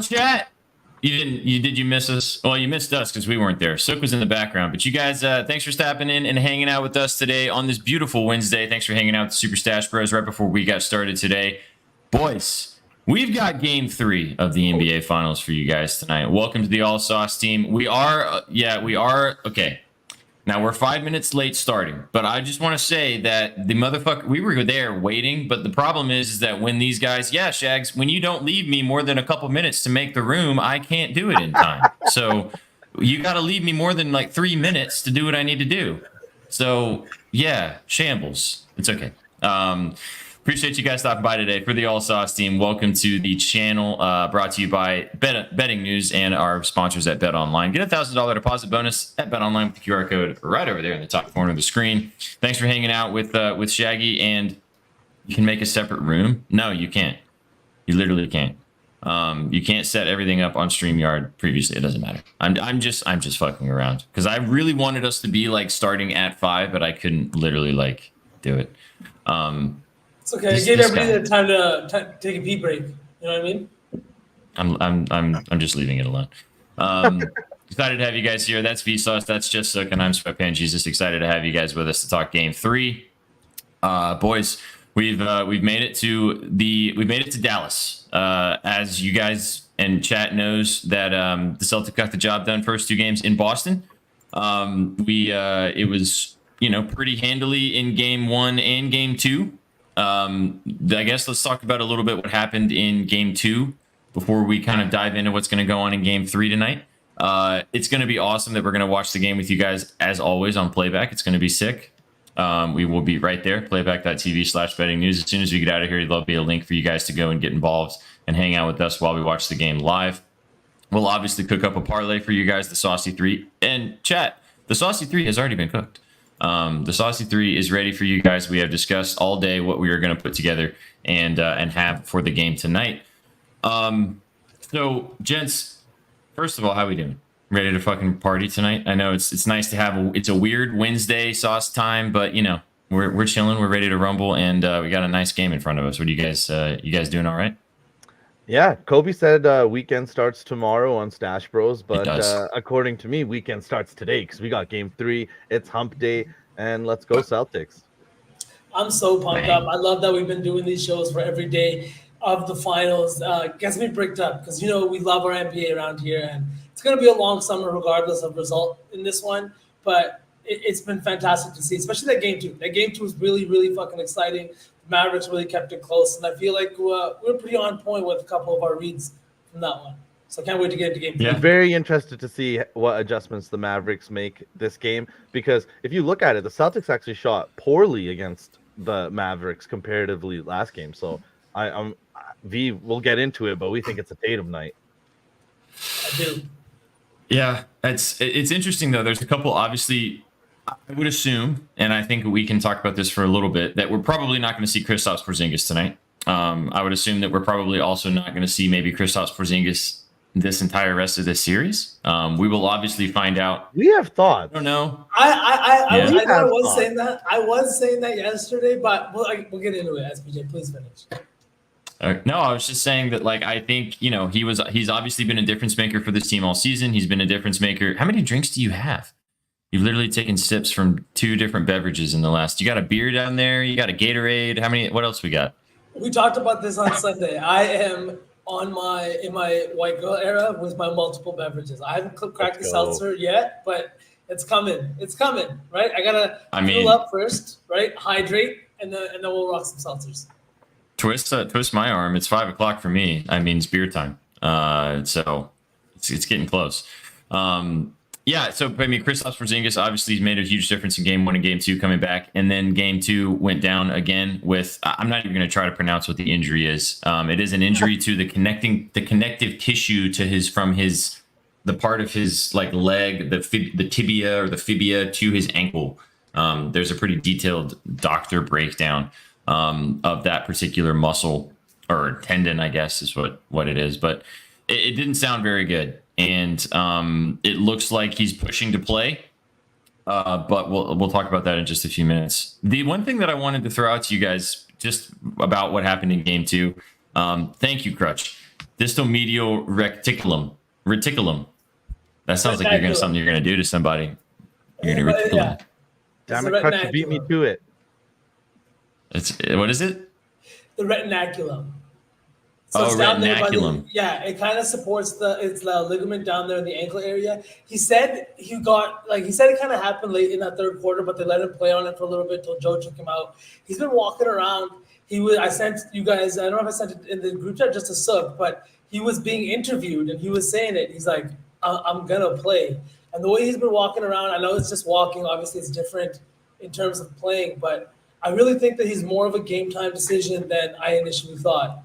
chat? You miss us? Well, you missed us because we weren't there. Sook was in the background. But you guys, thanks for stopping in and hanging out with us today on this beautiful Wednesday. Thanks for hanging out with the Super Stash Bros right before we got started today. Boys, we've got game 3 of the NBA Finals for you guys tonight. Welcome to the All Sauce team. We are, okay. Now, we're 5 minutes late starting, but I just want to say that the motherfucker, we were there waiting, but the problem is that when these guys, Shags, when you don't leave me more than a couple minutes to make the room, I can't do it in time. So you got to leave me more than like 3 minutes to do what I need to do. So, yeah, shambles. It's okay. Appreciate you guys stopping by today for the All Sauce team. Welcome to the channel, brought to you by Betting News and our sponsors at Bet Online. Get a $1,000 deposit bonus at Bet Online with the QR code right over there in the top corner of the screen. Thanks for hanging out with Shaggy. And you can make a separate room. No, you can't. You literally can't. You can't set everything up on StreamYard previously. It doesn't matter. I'm just fucking around because I really wanted us to be like starting at 5, but I couldn't literally like do it. It's okay. I gave everybody the time to take a pee break. You know what I mean? I'm just leaving it alone. Excited to have you guys here. That's Vsauce. That's Just Sook, and I'm Sweatpan Jesus. Excited to have you guys with us to talk Game 3. Boys, we've made it to Dallas. As you guys and chat knows that the Celtics got the job done first 2 games in Boston. It was pretty handily in Game 1 and Game 2. I guess let's talk about a little bit what happened in Game 2 before we kind of dive into what's going to go on in Game 3 tonight. It's going to be awesome that we're going to watch the game with you guys as always on playback. It's going to be sick. We will be right there, playback.tv/betting news. As soon as we get out of here, there'll be a link for you guys to go and get involved and hang out with us while we watch the game live. We'll obviously cook up a parlay for you guys, the Saucy 3. And chat, the Saucy 3 has already been cooked. The Saucy 3 is ready for you guys. We have discussed all day what we are going to put together and have for the game tonight. So, gents, first of all, how we doing? Ready to fucking party tonight? I know it's nice to have it's a weird Wednesday sauce time, but we're chilling. We're ready to rumble, and we got a nice game in front of us. What do you guys doing? All right? Yeah, Kobe said weekend starts tomorrow on Stash Bros, but according to me, weekend starts today because we got Game 3. It's Hump Day, and let's go Celtics. I'm so pumped up. I love that we've been doing these shows for every day of the finals. Gets me bricked up because we love our NBA around here, and it's going to be a long summer regardless of result in this one. But it's been fantastic to see, especially that Game 2. That Game 2 was really, really fucking exciting. Mavericks really kept it close, and I feel like we're pretty on point with a couple of our reads from that one. So I can't wait to get into Game 3. I'm very interested to see what adjustments the Mavericks make this game, because if you look at it, the Celtics actually shot poorly against the Mavericks comparatively last game. So we'll get into it, but we think it's a Tatum night. I do. Yeah, it's interesting though. There's a couple, obviously. I would assume, and I think we can talk about this for a little bit, that we're probably not going to see Kristaps Porzingis tonight. I would assume that we're probably also not going to see maybe Kristaps Porzingis this entire rest of this series. We will obviously find out. We have thoughts. I don't know. I was saying that. I was saying that yesterday, but we'll get into it. SPJ, please finish. No, I was just saying that, like, I think he's obviously been a difference maker for this team all season. He's been a difference maker. How many drinks do you have? You've literally taken sips from 2 different beverages in the last. You got a beer down there. You got a Gatorade. What else we got? We talked about this on Sunday. I am in my white girl era with my multiple beverages. I haven't cracked the seltzer yet, but it's coming. It's coming, right? I gotta fuel up first, right? Hydrate, and then we'll rock some seltzers. Twist my arm. It's 5 o'clock for me. It's beer time. So it's getting close. Yeah, so Kristaps Porzingis obviously made a huge difference in Game 1 and Game 2 coming back, and then Game 2 went down again with. I'm not even going to try to pronounce what the injury is. It is an injury to the connective tissue to the part of his like leg, the tibia or the fibia to his ankle. There's a pretty detailed doctor breakdown of that particular muscle or tendon, I guess is what it is, but it didn't sound very good. And it looks like he's pushing to play, but we'll talk about that in just a few minutes. The one thing that I wanted to throw out to you guys just about what happened in Game 2, thank you, Crutch. distal medial reticulum. That sounds like something you're gonna do to somebody. You're gonna reticulum. Yeah. Damn It's it, the Crutch, you beat me retinaculum. to it. It's what is it? The retinaculum. Oh, it's down there by the- retinaculum. yeah, it kind of supports it's the ligament down there in the ankle area. He said it kind of happened late in that third quarter, but they let him play on it for a little bit till Joe took him out. He's been walking around. I sent you guys, I don't know if I sent it in the group chat just a sub, but he was being interviewed and he was saying it. He's like, I'm gonna play. And the way he's been walking around, I know it's just walking, obviously it's different in terms of playing, but I really think that he's more of a game time decision than I initially thought.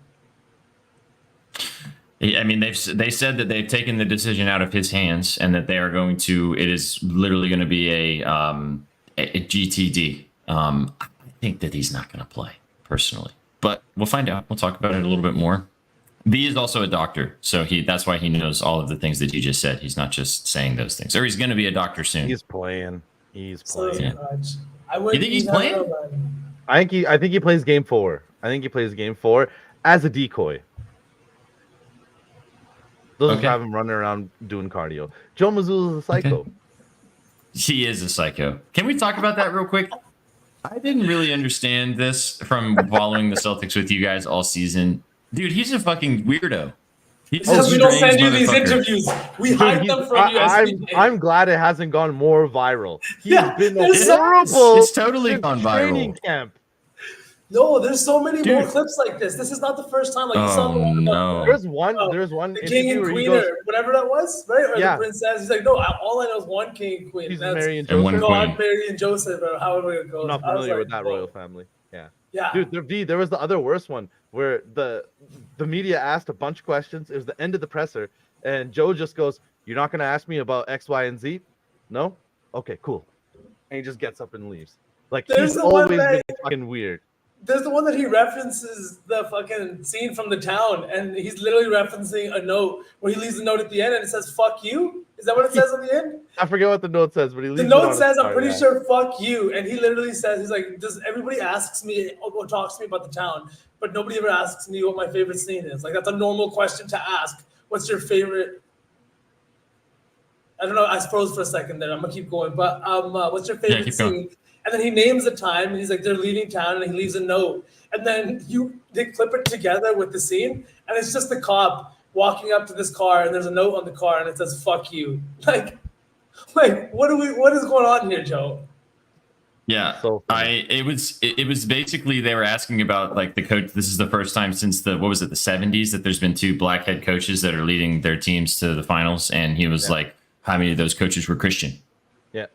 I mean, they said that they've taken the decision out of his hands and that they are going to. It is literally going to be a GTD. I think that he's not going to play personally, but we'll find out. We'll talk about it a little bit more. B is also a doctor, so that's why he knows all of the things that you just said. He's not just saying those things, or he's going to be a doctor soon. He's playing. So, Yeah. you think he's playing? I think he plays game 4. I think he plays game 4 as a decoy. Doesn't Okay. have him running around doing cardio. Joe Mazzulla is a psycho. Okay. He is a psycho. Can we talk about that real quick? I didn't really understand this from following the Celtics with you guys all season. Dude, he's a fucking weirdo. He's Because a we don't strange send you these motherfucker. interviews. We Dude, hide them from you. I'm glad it hasn't gone more viral. He's Yeah, been there's so- horrible. It's totally since gone training viral. camp. No, there's so many Dude. more clips like this. This is not the first time. Like you saw the Oh, one no. There's one. Oh, There's one the king interview and where he queen goes, or whatever that was, right? Or Yeah. the princess. He's like, no, all I know is one king and queen. he's That's Mary and And one Joseph. queen. God, Mary, and Joseph, or however it goes. I'm not I was familiar like, with that whoa. royal family. Yeah. Yeah. Dude, there was the other worst one where the media asked a bunch of questions. It was the end of the presser, and Joe just goes, "You're not gonna ask me about X, Y, and Z? No? Okay, cool." And he just gets up and leaves. Like There's he's the one always that- been fucking weird. There's the one that he references the fucking scene from The Town, and he's literally referencing a note where he leaves a note at the end and it says "fuck you." Is that what it says on the end? I forget what the note says, but he leaves The it on note his says, "I'm card, pretty yeah. sure fuck you," and he literally says, "He's like, does everybody asks me or talks to me about The Town, but nobody ever asks me what my favorite scene is." Like that's a normal question to ask. What's your favorite? I don't know. I froze for a second there. I'm gonna keep going, but what's your favorite keep going. scene? And then he names a time, and he's like, they're leaving town, and he leaves a note, and then they clip it together with the scene, and it's just the cop walking up to this car, and there's a note on the car, and it says "fuck you." Like what is going on here, Joe? Yeah, So funny. it was basically they were asking about like the coach. This is the first time since the 70s that there's been 2 black head coaches that are leading their teams to the finals, and he was like, how many of those coaches were Christian? Yeah.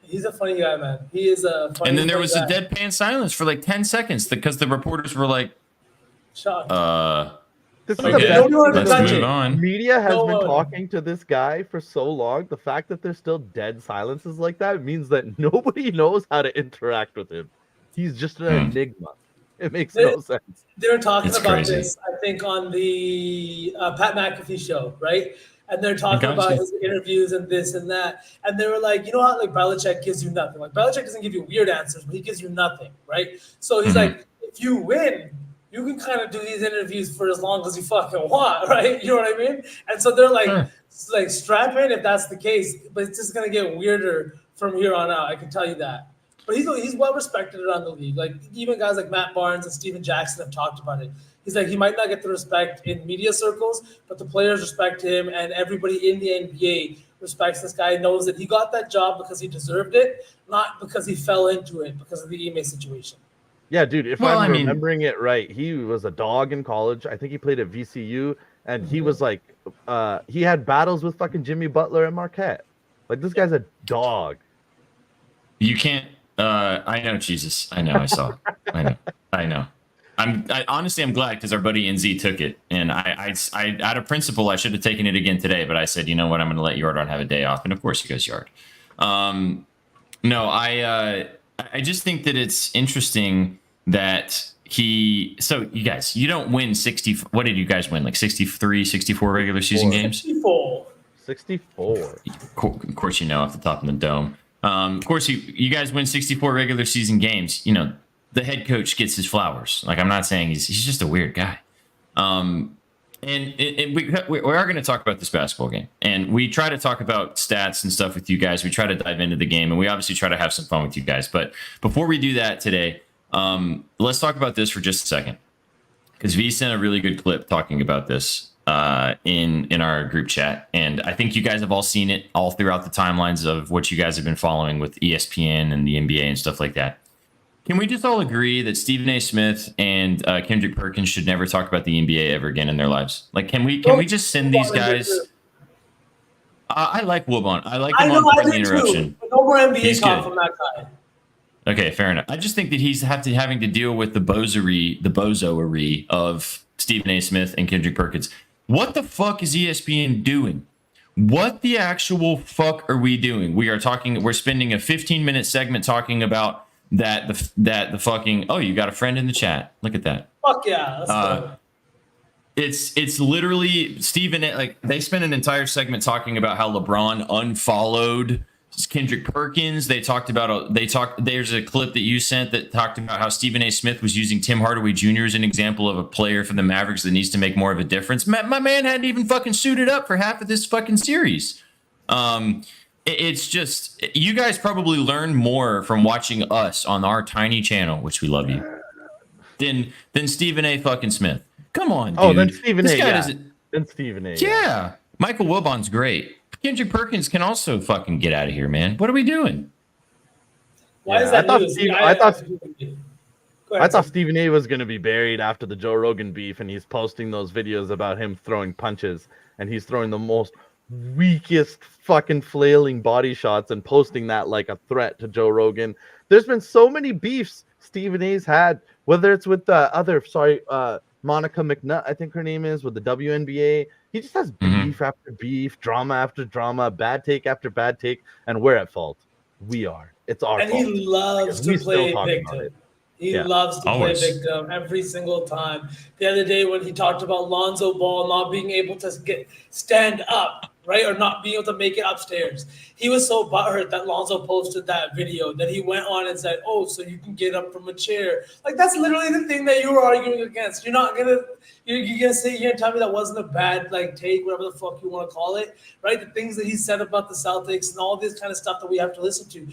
He's a funny guy, man. He is a funny. And then there was guy. a deadpan silence for like 10 seconds because the reporters were like, Shocked. This is okay, the best. No one let's touch move it. on. Media has No been one. talking to this guy for so long. The fact that there's still dead silences like that means that nobody knows how to interact with him. He's just an enigma. It makes no sense. They were talking It's about crazy. this, I think, on the Pat McAfee show, right? And they're talking Gotcha. about his interviews and this and that. And they were like, you know how like Belichick gives you nothing. Like Belichick doesn't give you weird answers, but he gives you nothing, right? So he's Mhm. like, if you win, you can kind of do these interviews for as long as you fucking want, right? You know what I mean? And so they're like, Sure. like strap in if that's the case, but it's just gonna get weirder from here on out. I can tell you that. But he's well respected around the league. Like even guys like Matt Barnes and Steven Jackson have talked about it. He's like he might not get the respect in media circles, but the players respect him, and everybody in the NBA respects this guy. Knows that he got that job because he deserved it, not because he fell into it because of the Ime situation. Yeah, dude, if Well, I'm I mean- remembering it right, he was a dog in college. I think he played at VCU, and he was like, he had battles with fucking Jimmy Butler and Marquette. Like, this guy's a dog. You can't. I know, Jesus. I know. I saw. I know. I honestly, I'm glad because our buddy NZ took it, and I out of principle, I should have taken it again today, but I said, you know what, I'm going to let Yardon have a day off, and of course he goes Yard. No, I just think that it's interesting that he. So you guys, you don't win 60. What did you guys win? Like 63, 64 regular season games? 64. 64. Of course, you know off the top of the dome. Of course, you guys win 64 regular season games. You know, the head coach gets his flowers. Like, I'm not saying he's just a weird guy. And we are going to talk about this basketball game, and we try to talk about stats and stuff with you guys. We try to dive into the game, and we obviously try to have some fun with you guys. But before we do that today, let's talk about this for just a second, because V sent a really good clip talking about this in our group chat, and I think you guys have all seen it all throughout the timelines of what you guys have been following with ESPN and the NBA and stuff like that. Can we just all agree that Stephen A. Smith and Kendrick Perkins should never talk about the NBA ever again in their lives? Like, can we just send these guys? I like Woobon. I like him on the interruption. No more NBA He's talk good. from that guy. Okay, fair enough. I just think that he's having to deal with the bozoery of Stephen A. Smith and Kendrick Perkins. What the fuck is ESPN doing? What the actual fuck are we doing? We're spending a 15-minute segment talking about the fucking, oh, you got a friend in the chat. Look at that. Fuck yeah. Let's go. It's literally Stephen, like, they spent an entire segment talking about how LeBron unfollowed Kendrick Perkins. There's a clip that you sent that talked about how Stephen A. Smith was using Tim Hardaway Jr. as an example of a player for the Mavericks that needs to make more of a difference. My man hadn't even fucking suited up for half of this fucking series. It's just, you guys probably learn more from watching us on our tiny channel, which we love you, than Stephen A. fucking Smith. Come on, dude. Oh, then Stephen This A. guy Yeah. doesn't- Then Stephen A. Yeah. Michael Wilbon's great. Kendrick Perkins can also fucking get out of here, man. What are we doing? Why is Yeah, that I thought news? Steve- Yeah, I thought- Go I ahead, thought Sam. Stephen A. was going to be buried after the Joe Rogan beef, and he's posting those videos about him throwing punches, and he's throwing the most weakest fucking flailing body shots and posting that like a threat to Joe Rogan. There's been so many beefs Stephen A's had, whether it's with the Monica McNutt, I think her name is, with the WNBA. He just has beef after beef, drama after drama, bad take after bad take, and we're at fault. We are. It's our And fault. he loves Because we to still play talk about victim. it. He Yeah. loves to Always. play victim every single time. The other day when he talked about Lonzo Ball not being able to stand up, right, or not being able to make it upstairs, he was so butthurt that Lonzo posted that video that he went on and said, "Oh, so you can get up from a chair." Like, that's literally the thing that you were arguing against. You're gonna sit here and tell me that wasn't a bad take, whatever the fuck you want to call it, right? The things that he said about the Celtics and all this kind of stuff that we have to listen to.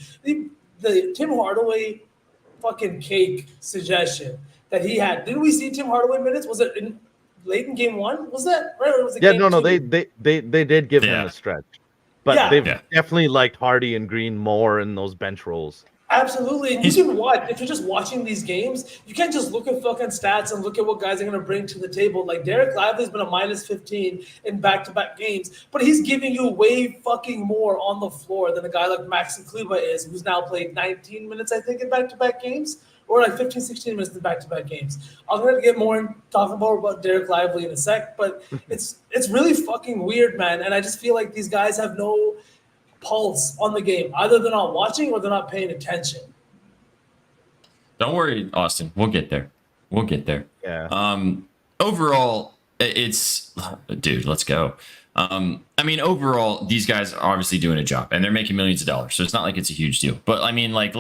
The Tim Hardaway fucking cake suggestion that he had. Didn't we see Tim Hardaway minutes? Was it late in game one? Was that right? Or was it Yeah, game no, two? they did give him Yeah. a stretch, but Yeah. they've Yeah. definitely liked Hardy and Green more in those bench roles. Absolutely. And you can watch, if you're just watching these games, you can't just look at fucking stats and look at what guys are going to bring to the table. Like, Derek Lively's been a minus 15 in back-to-back games, but he's giving you way fucking more on the floor than a guy like Maxi Kleber is, who's now played 19 minutes, I think, in back-to-back games, or like 15, 16 minutes in back-to-back games. I'm going to get more and talk more about Derek Lively in a sec, but it's really fucking weird, man. And I just feel like these guys have no pulse on the game. Either they're not watching or they're not paying attention. Don't worry, Austin. We'll get there. We'll get there. Yeah. Overall, it's, dude, let's go. I mean, overall, these guys are obviously doing a job and they're making millions of dollars. So it's not like it's a huge deal. But I mean, like,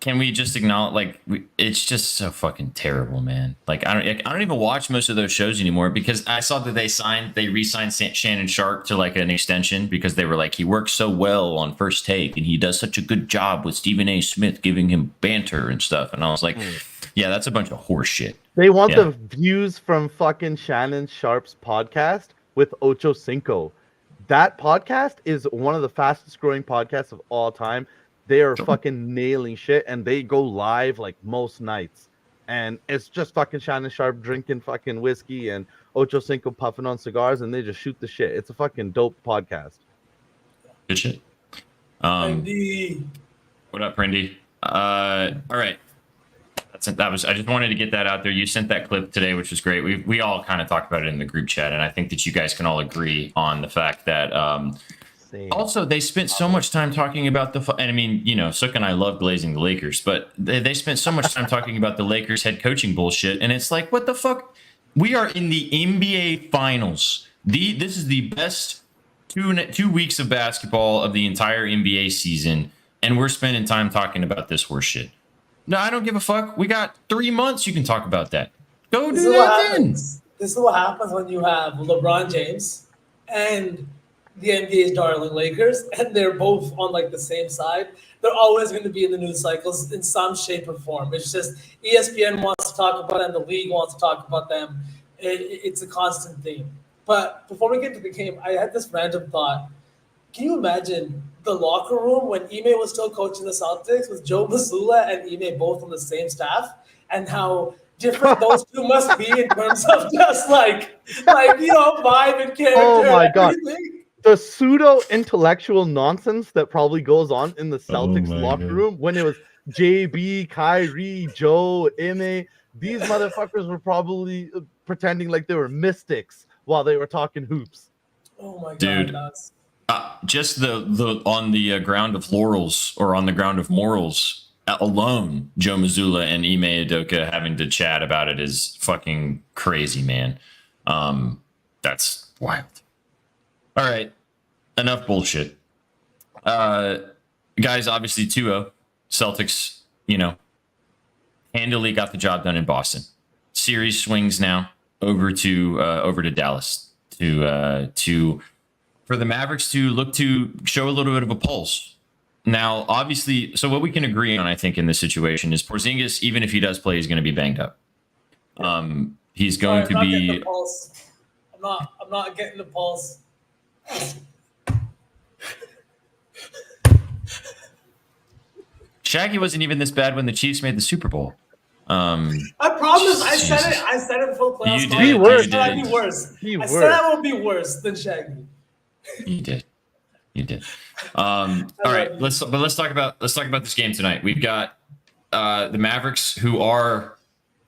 can we just acknowledge, it's just so fucking terrible, man. Like, I don't even watch most of those shows anymore because I saw that they re-signed Shannon Sharp to like an extension because they were like, he works so well on First Take and he does such a good job with Stephen A. Smith giving him banter and stuff. And I was like, yeah, that's a bunch of horse shit. They want Yeah. the views from fucking Shannon Sharp's podcast with Ocho Cinco. That podcast is one of the fastest growing podcasts of all time. They are fucking nailing shit, and they go live like most nights. And it's just fucking Shannon Sharp drinking fucking whiskey and Ocho Cinco puffing on cigars, and they just shoot the shit. It's a fucking dope podcast. Good shit. Indeed. What up, Prindy? All right. I just wanted to get that out there. You sent that clip today, which was great. We all kind of talked about it in the group chat, and I think that you guys can all agree on the fact that Same. also they spent so much time talking about and I mean, you know, Sook and I love glazing the Lakers, but they spent so much time talking about the Lakers head coaching bullshit, and it's like, what the fuck? We are in the NBA Finals. This is the best 2 weeks of basketball of the entire NBA season, and we're spending time talking about this horse shit. No, I don't give a fuck. We got 3 months. You can talk about that. Go This do is what that then. happens. This this is what happens when you have LeBron James and the NBA's darling Lakers, and they're both on like the same side. They're always going to be in the news cycles in some shape or form. It's just ESPN wants to talk about them, the league wants to talk about them. It's a constant theme. But before we get to the game, I had this random thought. Can you imagine the locker room when Ime was still coaching the Celtics with Joe Mazzulla and Ime both on the same staff, and how different those two must be in terms of just like vibe and character? Oh my and God. everything? The pseudo intellectual nonsense that probably goes on in the Celtics my locker God. room when it was JB, Kyrie, Joe, Ime. These motherfuckers were probably pretending like they were mystics while they were talking hoops. Oh my God, Dude. that's Just the on the ground of laurels or on the ground of morals alone, Joe Mazzulla and Ime Udoka having to chat about it is fucking crazy, man. That's wild. All right, enough bullshit. Guys, obviously 2-0. Celtics, handily got the job done in Boston. Series swings now over to Dallas to for the Mavericks to look to show a little bit of a pulse. Now, obviously, so what we can agree on, I think, in this situation is Porzingis, even if he does play, he's going to be banged up. He's going to I'm not getting be. the pulse. I'm not getting the pulse. Shaggy wasn't even this bad when the Chiefs made the Super Bowl. I promise. I said Jesus. it. I said it before playoffs. You started. did, I you said I'd did. be worse. He I worse. said I would be worse than Shaggy. You did. All right, let's talk about this game tonight. We've got the Mavericks, who are,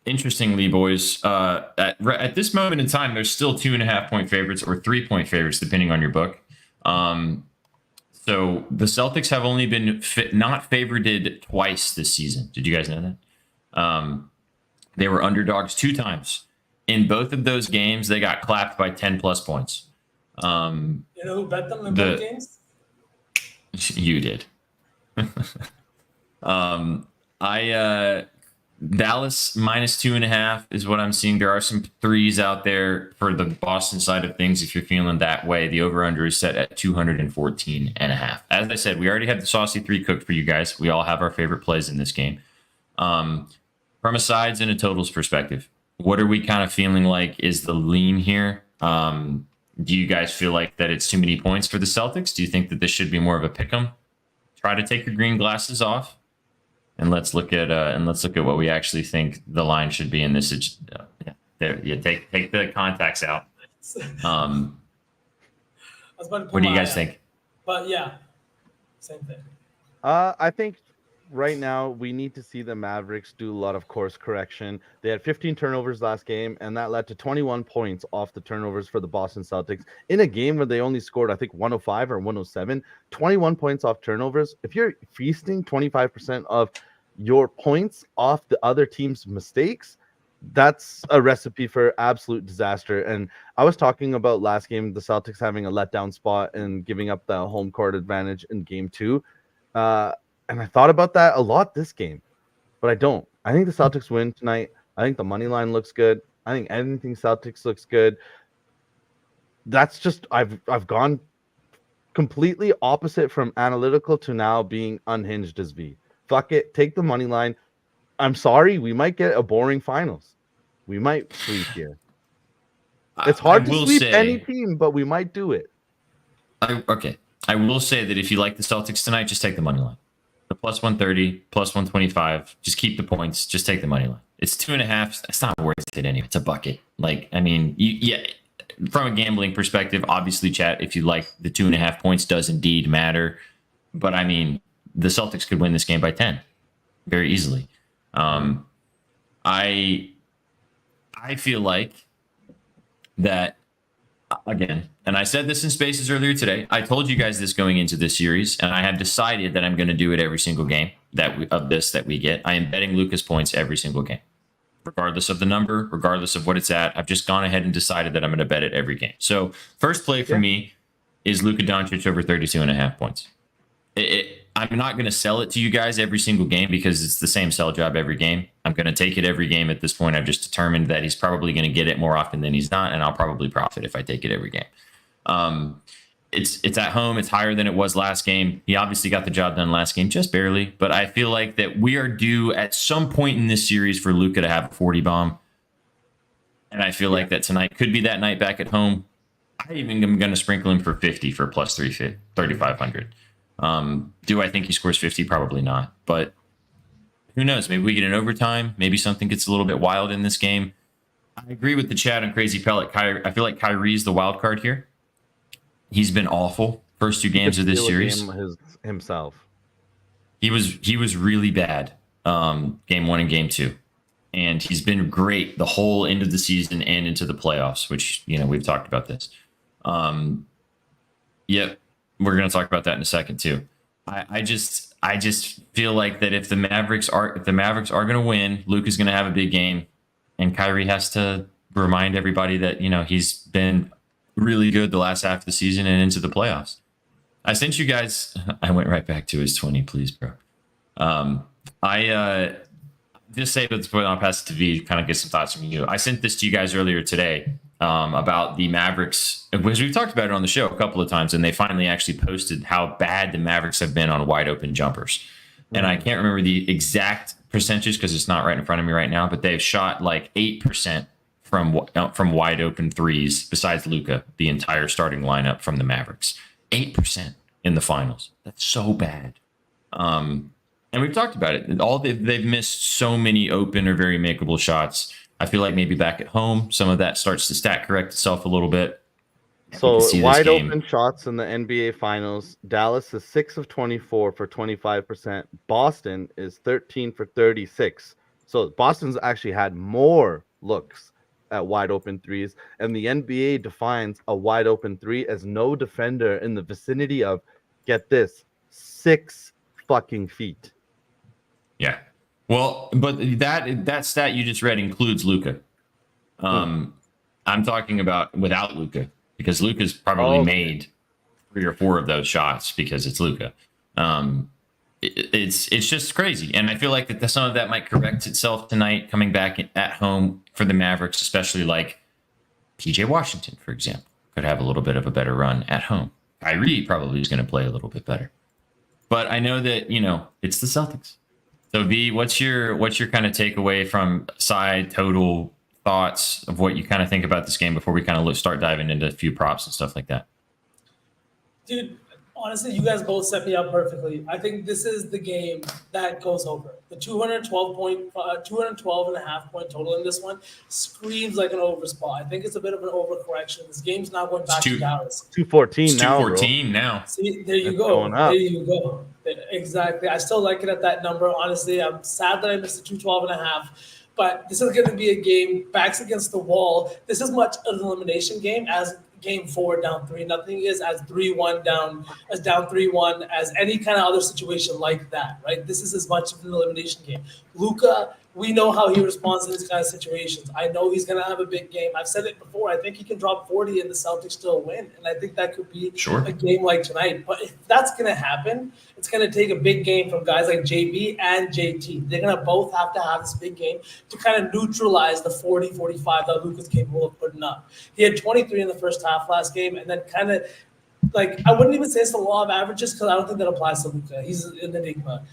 interestingly, boys, at this moment in time, they're still 2.5-point favorites or 3-point favorites, depending on your book. So the Celtics have only been not favored twice this season. Did you guys know that? They were underdogs 2 times. In both of those games, they got clapped by 10+ points. You know who bet them in both games? You did. Dallas -2.5 is what I'm seeing. There are some threes out there for the Boston side of things. If you're feeling that way, the over/under is set at 214.5. As I said, we already have the saucy 3 cooked for you guys. We all have our favorite plays in this game. From a sides and a totals perspective, what are we kind of feeling like is the lean here? Do you guys feel like that it's too many points for the Celtics? Do you think that this should be more of a pick 'em? Try to take your green glasses off, and let's look at what we actually think the line should be in this. Take the contacts out. I was about to put What do you my guys eye think? out. But yeah, same thing. I think right now we need to see the Mavericks do a lot of course correction. They had 15 turnovers last game, and that led to 21 points off the turnovers for the Boston Celtics in a game where they only scored, I think, 105 or 107. 21 points off turnovers. If you're feasting 25% of your points off the other team's mistakes, that's a recipe for absolute disaster. And I was talking about last game, the Celtics having a letdown spot and giving up the home court advantage in game 2. And I thought about that a lot this game, but I don't. I think the Celtics win tonight. I think the money line looks good. I think anything Celtics looks good. That's just I've gone completely opposite from analytical to now being unhinged as V. Fuck it, take the money line. I'm sorry, we might get a boring finals. We might sweep here. It's hard to sweep any team, but we might do it. Okay. I will say that if you like the Celtics tonight, just take the money line. The +130, +125. Just keep the points. Just take the money line. It's 2.5. It's not worth it anyway. It's a bucket. Like, I mean, from a gambling perspective, obviously, chat, if you like the 2.5 points does indeed matter. But I mean, the Celtics could win this game by 10 very easily. I feel like that, again, and I said this in Spaces earlier today. I told you guys this going into this series, and I have decided that I'm going to do it every single game that we get. I am betting Luka's points every single game, regardless of the number, regardless of what it's at. I've just gone ahead and decided that I'm going to bet it every game. So first play for me is Luka Doncic over 32.5 points. I'm not going to sell it to you guys every single game because it's the same sell job every game. I'm going to take it every game at this point. I've just determined that he's probably going to get it more often than he's not, and I'll probably profit if I take it every game. It's at home. It's higher than it was last game. He obviously got the job done last game, just barely. But I feel like that we are due at some point in this series for Luka to have a 40 bomb. And I feel like that tonight could be that night back at home. I even am going to sprinkle him for 50 for plus 3,500. Do I think he scores 50? Probably not. But who knows? Maybe we get an overtime. Maybe something gets a little bit wild in this game. I agree with the chat on Crazy Pellet. I feel like Kyrie's the wild card here. He's been awful first two games of this series. Himself. He was really bad game 1 and game 2. And he's been great the whole end of the season and into the playoffs, which, we've talked about this. Yep, we're going to talk about that in a second too. I just feel like that if the Mavericks are going to win, Luke is going to have a big game, and Kyrie has to remind everybody that he's been really good the last half of the season and into the playoffs. I sent you guys. I went right back to his 20, please, bro. I just say at this point, I'll pass it to V, kind of get some thoughts from you. I sent this to you guys earlier today about the Mavericks, because we've talked about it on the show a couple of times, and they finally actually posted how bad the Mavericks have been on wide open jumpers. Mm-hmm. And I can't remember the exact percentage because it's not right in front of me right now, but they've shot like 8% from wide open threes besides Luka, the entire starting lineup from the Mavericks. 8% in the finals. That's so bad. And we've talked about it. They've missed so many open or very makeable shots. I feel like maybe back at home, some of that starts to stat correct itself a little bit. So wide open shots in the NBA Finals. Dallas is 6 of 24 for 25%. Boston is 13 for 36. So Boston's actually had more looks at wide open threes. And the NBA defines a wide open three as no defender in the vicinity of, get this, 6 fucking feet. Yeah. Well, but that stat you just read includes Luka. I'm talking about without Luka, because Luka's probably made 3 or 4 of those shots because it's Luka. It's just crazy, and I feel like that some of that might correct itself tonight, coming back at home for the Mavericks, especially like PJ Washington, for example, could have a little bit of a better run at home. Kyrie probably is going to play a little bit better, but I know that it's the Celtics. So V, what's your kind of takeaway from side total thoughts of what you kind of think about this game before we kind of start diving into a few props and stuff like that? Dude, honestly, you guys both set me up perfectly. I think this is the game that goes over. The 212 and a half point total in this one screams like an over spot. I think it's a bit of an overcorrection. This game's not going back to Dallas. 214 now. 214 now. See, there you go. There you go. Exactly. I still like it at that number. Honestly, I'm sad that I missed the 212 and a half. But this is going to be a game backs against the wall. This is much an elimination game as game 4 down 3-0 is, as 3-1 down 3-1, as any kind of other situation like that, right? This is as much of an elimination game. Luka, we know how he responds in these kind of situations. I know he's going to have a big game. I've said it before. I think he can drop 40 and the Celtics still win. And I think that could be a game like tonight. But if that's going to happen, it's going to take a big game from guys like JB and JT. They're going to both have to have this big game to kind of neutralize the 40, 45 that Luka's capable of putting up. He had 23 in the first half last game, and then kind of, like, I wouldn't even say it's the law of averages because I don't think that applies to Luka. He's an enigma.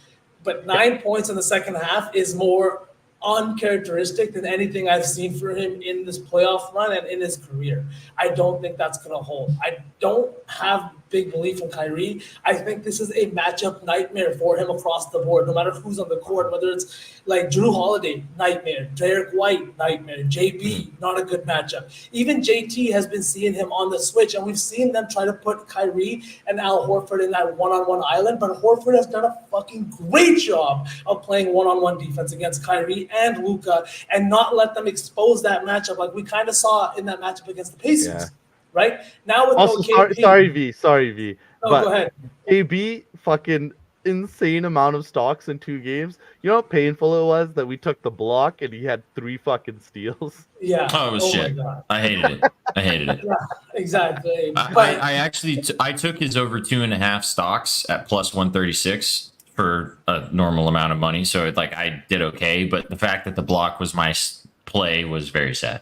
But 9 points in the second half is more uncharacteristic than anything I've seen for him in this playoff run and in his career. I don't think that's going to hold. I don't have big belief in Kyrie. I think this is a matchup nightmare for him across the board, no matter who's on the court, whether it's like Drew Holiday, nightmare, Derek White, nightmare, JB, not a good matchup. Even JT has been seeing him on the switch, and we've seen them try to put Kyrie and Al Horford in that one-on-one island, but Horford has done a fucking great job of playing one-on-one defense against Kyrie and Luka and not let them expose that matchup like we kind of saw in that matchup against the Pacers. Yeah. Right now, with also, sorry, V. Oh, but go ahead. KB fucking insane amount of stocks in 2 games. You know how painful it was that we took the block and he had 3 fucking steals. Yeah. Oh, it was shit. I hated it. Yeah, exactly. I actually I took his over 2.5 stocks at plus 136 for a normal amount of money, so I did okay. But the fact that the block was my play was very sad.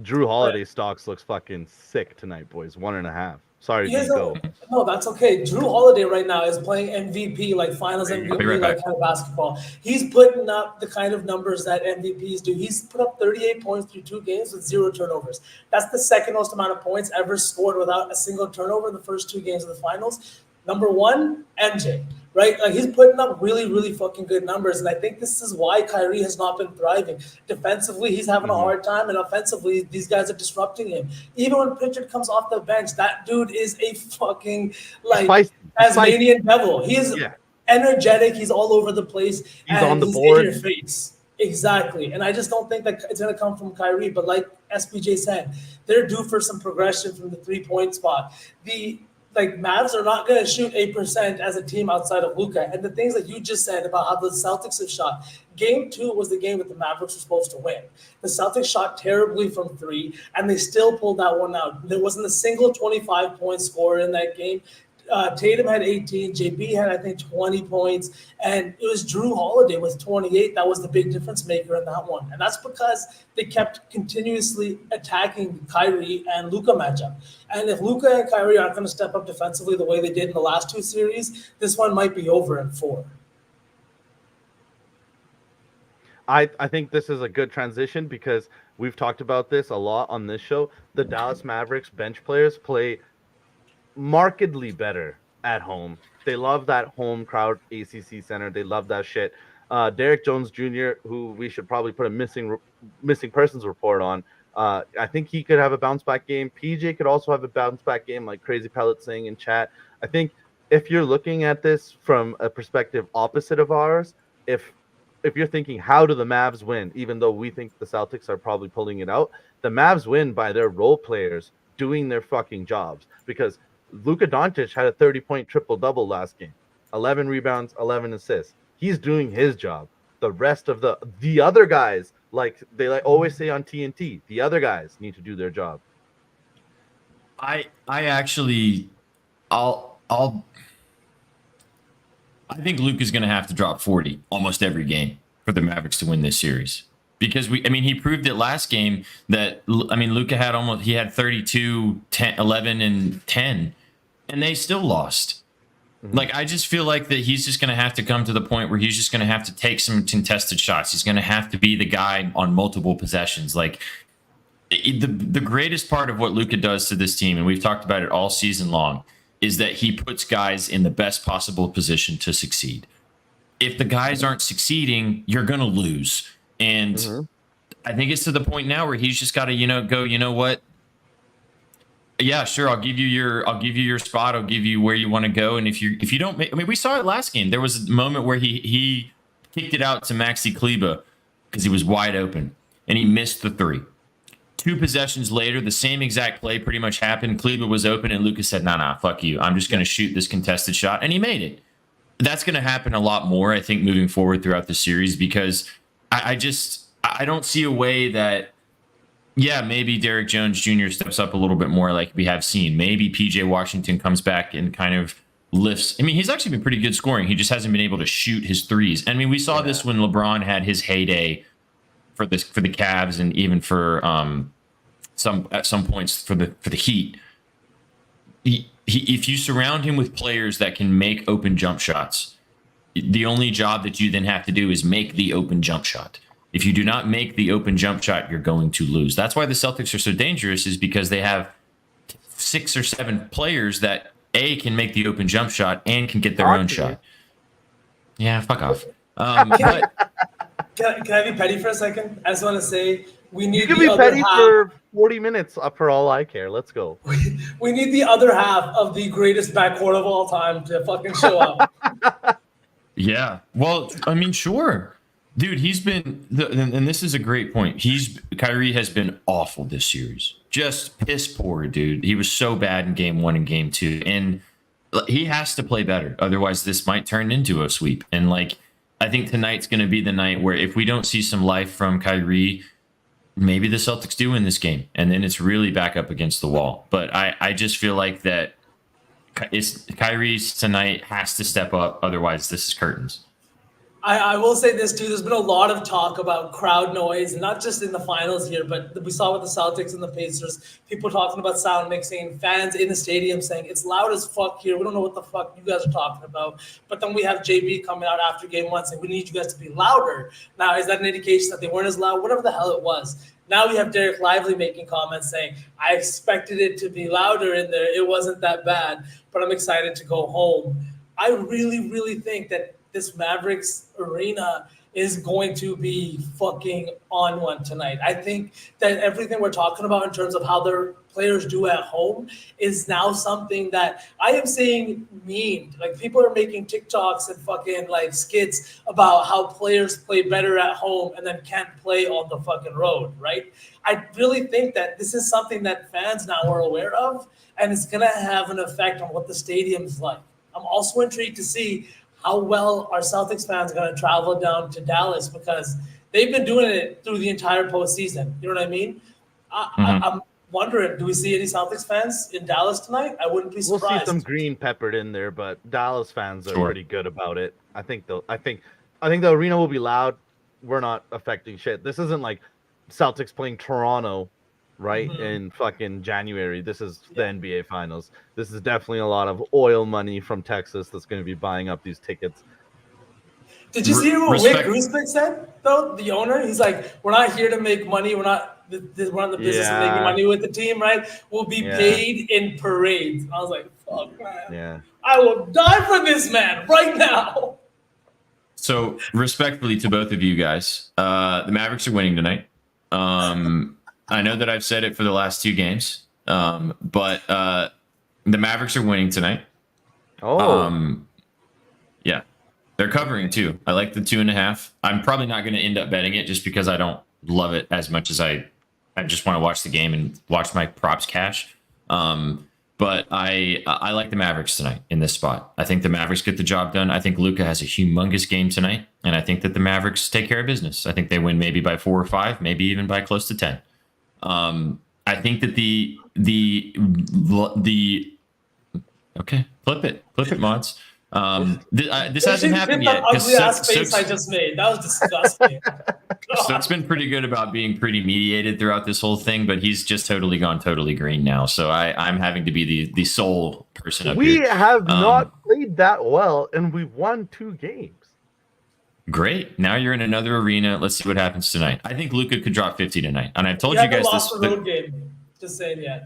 Drew Holiday stocks looks fucking sick tonight, boys. 1.5. Sorry, He is Nico. no, that's okay. Drew Holiday right now is playing MVP, like finals MVP, be right like back. kind of basketball. He's putting up the kind of numbers that MVPs do. He's put up 38 points through 2 games with 0 turnovers. That's the second most amount of points ever scored without a single turnover in the first 2 games of the finals. Number 1, MJ, right? Like he's putting up really, really fucking good numbers. And I think this is why Kyrie has not been thriving. Defensively, he's having a hard time. And offensively, these guys are disrupting him. Even when Pritchard comes off the bench, that dude is a fucking like Spicy. Tasmanian devil. He is Yeah. energetic. He's all over the place. He's and on the he's board. in your face. Exactly. And I just don't think that it's going to come from Kyrie. But like SPJ said, they're due for some progression from the 3-point spot. The Mavs are not going to shoot 8% as a team outside of Luka. And the things that you just said about how the Celtics have shot. Game 2 was the game that the Mavericks were supposed to win. The Celtics shot terribly from 3, and they still pulled that one out. There wasn't a single 25-point scorer in that game. Tatum had 18. JB had, I think, 20 points. And it was Drew Holiday with 28. That was the big difference maker in that one. And that's because they kept continuously attacking Kyrie and Luka matchup. And if Luka and Kyrie aren't going to step up defensively the way they did in the last 2 series, this one might be over in 4. I think this is a good transition because we've talked about this a lot on this show. The Dallas Mavericks bench players play markedly better at home. They love that home crowd ACC center. They love that shit. Derek Jones Jr., who we should probably put a missing persons report on. I think he could have a bounce back game. PJ could also have a bounce back game, like Crazy Pellet saying in chat. I think if you're looking at this from a perspective opposite of ours, if you're thinking how do the Mavs win, even though we think the Celtics are probably pulling it out, the Mavs win by their role players doing their fucking jobs. Because Luka Doncic had a 30-point triple-double last game, 11 rebounds, 11 assists. He's doing his job. The rest of the other guys, like they always say on TNT, the other guys need to do their job. I think Luke is going to have to drop 40 almost every game for the Mavericks to win this series. Because he proved it last game that, Luka had 32, 10, 11, and 10, and they still lost. Mm-hmm. I just feel like that he's just going to have to come to the point where he's just going to have to take some contested shots. He's going to have to be the guy on multiple possessions. The greatest part of what Luka does to this team, and we've talked about it all season long, is that he puts guys in the best possible position to succeed. If the guys aren't succeeding, you're going to lose. And I think it's to the point now where he's just got to, go, you know what? Yeah, sure. I'll give you your spot. I'll give you where you want to go. And if you don't make, we saw it last game. There was a moment where he kicked it out to Maxi Kleba because he was wide open and he missed the 3. 2 possessions later, the same exact play pretty much happened. Kleba was open and Lucas said, nah, fuck you. I'm just going to shoot this contested shot. And he made it. That's going to happen a lot more, I think, moving forward throughout the series because I don't see a way that, maybe Derek Jones Jr. steps up a little bit more like we have seen. Maybe PJ Washington comes back and kind of lifts. He's actually been pretty good scoring. He just hasn't been able to shoot his threes. We saw this when LeBron had his heyday for the Cavs and even for at some points for the Heat. If you surround him with players that can make open jump shots, the only job that you then have to do is make the open jump shot. If you do not make the open jump shot, you're going to lose. That's why the Celtics are so dangerous, is because they have 6 or 7 players that can make the open jump shot and can get their own shot. Yeah, fuck off. Can I be petty for a second? I just want to say we need You can the be other petty half. for 40 minutes for all I care. Let's go. We need the other half of the greatest backcourt of all time to fucking show up. Yeah. Well, sure. Dude, he's been, and this is a great point. Kyrie has been awful this series. Just piss poor, dude. He was so bad in game 1 and game 2. And he has to play better. Otherwise, this might turn into a sweep. And I think tonight's going to be the night where if we don't see some life from Kyrie, maybe the Celtics do win this game. And then it's really back up against the wall. But I just feel like that Kyrie's tonight has to step up. Otherwise, this is curtains. I will say this too. There's been a lot of talk about crowd noise, not just in the finals here, but we saw with the Celtics and the Pacers. People talking about sound mixing, fans in the stadium saying it's loud as fuck here. We don't know what the fuck you guys are talking about. But then we have JB coming out after game one saying we need you guys to be louder. Now, is that an indication that they weren't as loud? Whatever the hell it was. Now we have Derek Lively making comments saying, I expected it to be louder in there. It wasn't that bad, but I'm excited to go home. I really, really think that this Mavericks arena is going to be fucking on one tonight. I think that everything we're talking about in terms of how their players do at home is now something that I am seeing memed. Like people are making TikToks and fucking like skits about how players play better at home and then can't play on the fucking road, right? I really think that this is something that fans now are aware of, and it's gonna have an effect on what the stadium's like. I'm also intrigued to see how well our Celtics fans are going to travel down to Dallas because they've been doing it through the entire postseason. You know what I mean? I'm wondering, do we see any Celtics fans in Dallas tonight? I wouldn't be surprised. We'll see some green peppered in there, but Dallas fans are pretty good about it. I think the arena will be loud. We're not affecting shit. This isn't like Celtics playing Toronto, right? In fucking January. This is the NBA Finals. This is definitely a lot of oil money from Texas that's going to be buying up these tickets. Did you see what Rick Grousbeck said, though? The owner? He's like, we're not here to make money. We're not in the business of making money with the team, right? We'll be paid in parades. I was like, fuck, man. Yeah. I will die for this man right now. So, respectfully to both of you guys, the Mavericks are winning tonight. I know that I've said it for the last two games, but the Mavericks are winning tonight. Yeah, they're covering too. I like the 2.5. I'm probably not going to end up betting it just because I don't love it as much as I just want to watch the game and watch my props cash. But I like the Mavericks tonight in this spot. I think the Mavericks get the job done. I think Luka has a humongous game tonight, and I think that the Mavericks take care of business. I think they win maybe by 4 or 5, maybe even by close to 10. I think that the okay, flip it, mods. This hasn't happened yet. That ugly ass face I just made. That was disgusting. So it's been pretty good about being pretty mediated throughout this whole thing, but he's just totally gone totally green now. So I'm having to be the sole person up here. We have not played that well, and we've won 2 games. Great. Now you're in another arena. Let's see what happens tonight. I think Luka could drop 50 tonight. And I've told you guys this. Road game. Just saying, yeah.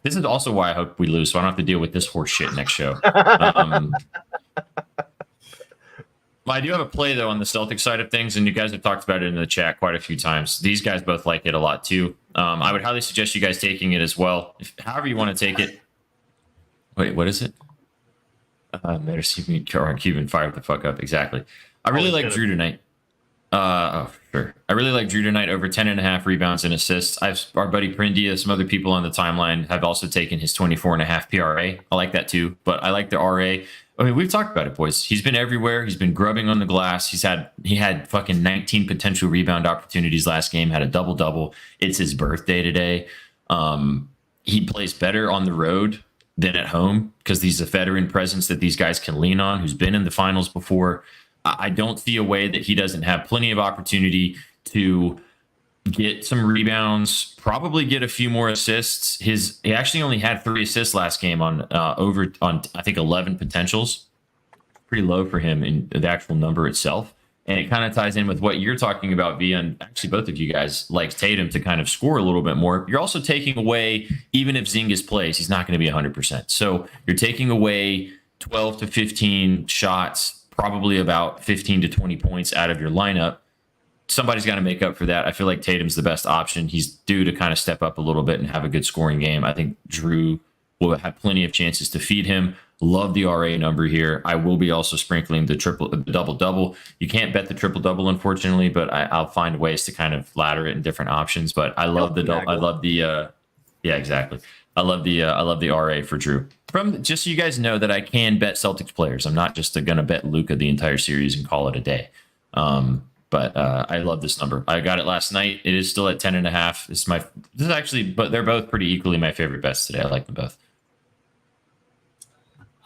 This is also why I hope we lose, so I don't have to deal with this horse shit next show. I do have a play, though, on the Celtics side of things, and you guys have talked about it in the chat quite a few times. These guys both like it a lot, too. I would highly suggest you guys taking it as well. However you want to take it. Wait, what is it? Better see me, Cuban fired the fuck up. Exactly. I really like Drew tonight. Sure. I really like Drew tonight over 10.5 rebounds and assists. Our buddy Prindia, some other people on the timeline have also taken his 24.5 PRA. I like that too, but I like the RA. I mean, we've talked about it, boys. He's been everywhere. He's been grubbing on the glass. He had fucking 19 potential rebound opportunities last game, had a double-double. It's his birthday today. He plays better on the road than at home because he's a veteran presence that these guys can lean on, who's been in the finals before. I don't see a way that he doesn't have plenty of opportunity to get some rebounds, probably get a few more assists. He actually only had 3 assists last game on I think 11 potentials. Pretty low for him in the actual number itself. And it kind of ties in with what you're talking about, Via, and actually both of you guys like Tatum to kind of score a little bit more. You're also taking away, even if Zingas plays, he's not going to be 100%. So you're taking away 12 to 15 shots, probably about 15 to 20 points out of your lineup. Somebody's got to make up for that. I feel like Tatum's the best option. He's due to kind of step up a little bit and have a good scoring game. I think Drew will have plenty of chances to feed him. Love the RA number here. I will be also sprinkling the double-double. You can't bet the triple-double, unfortunately, but I'll find ways to kind of ladder it in different options. But I love yeah, exactly. I love the RA for Drew. Just so you guys know that I can bet Celtics players. I'm not just going to bet Luka the entire series and call it a day. But I love this number. I got it last night. It is still at 10.5. This is actually, but they're both pretty equally my favorite bets today. I like them both.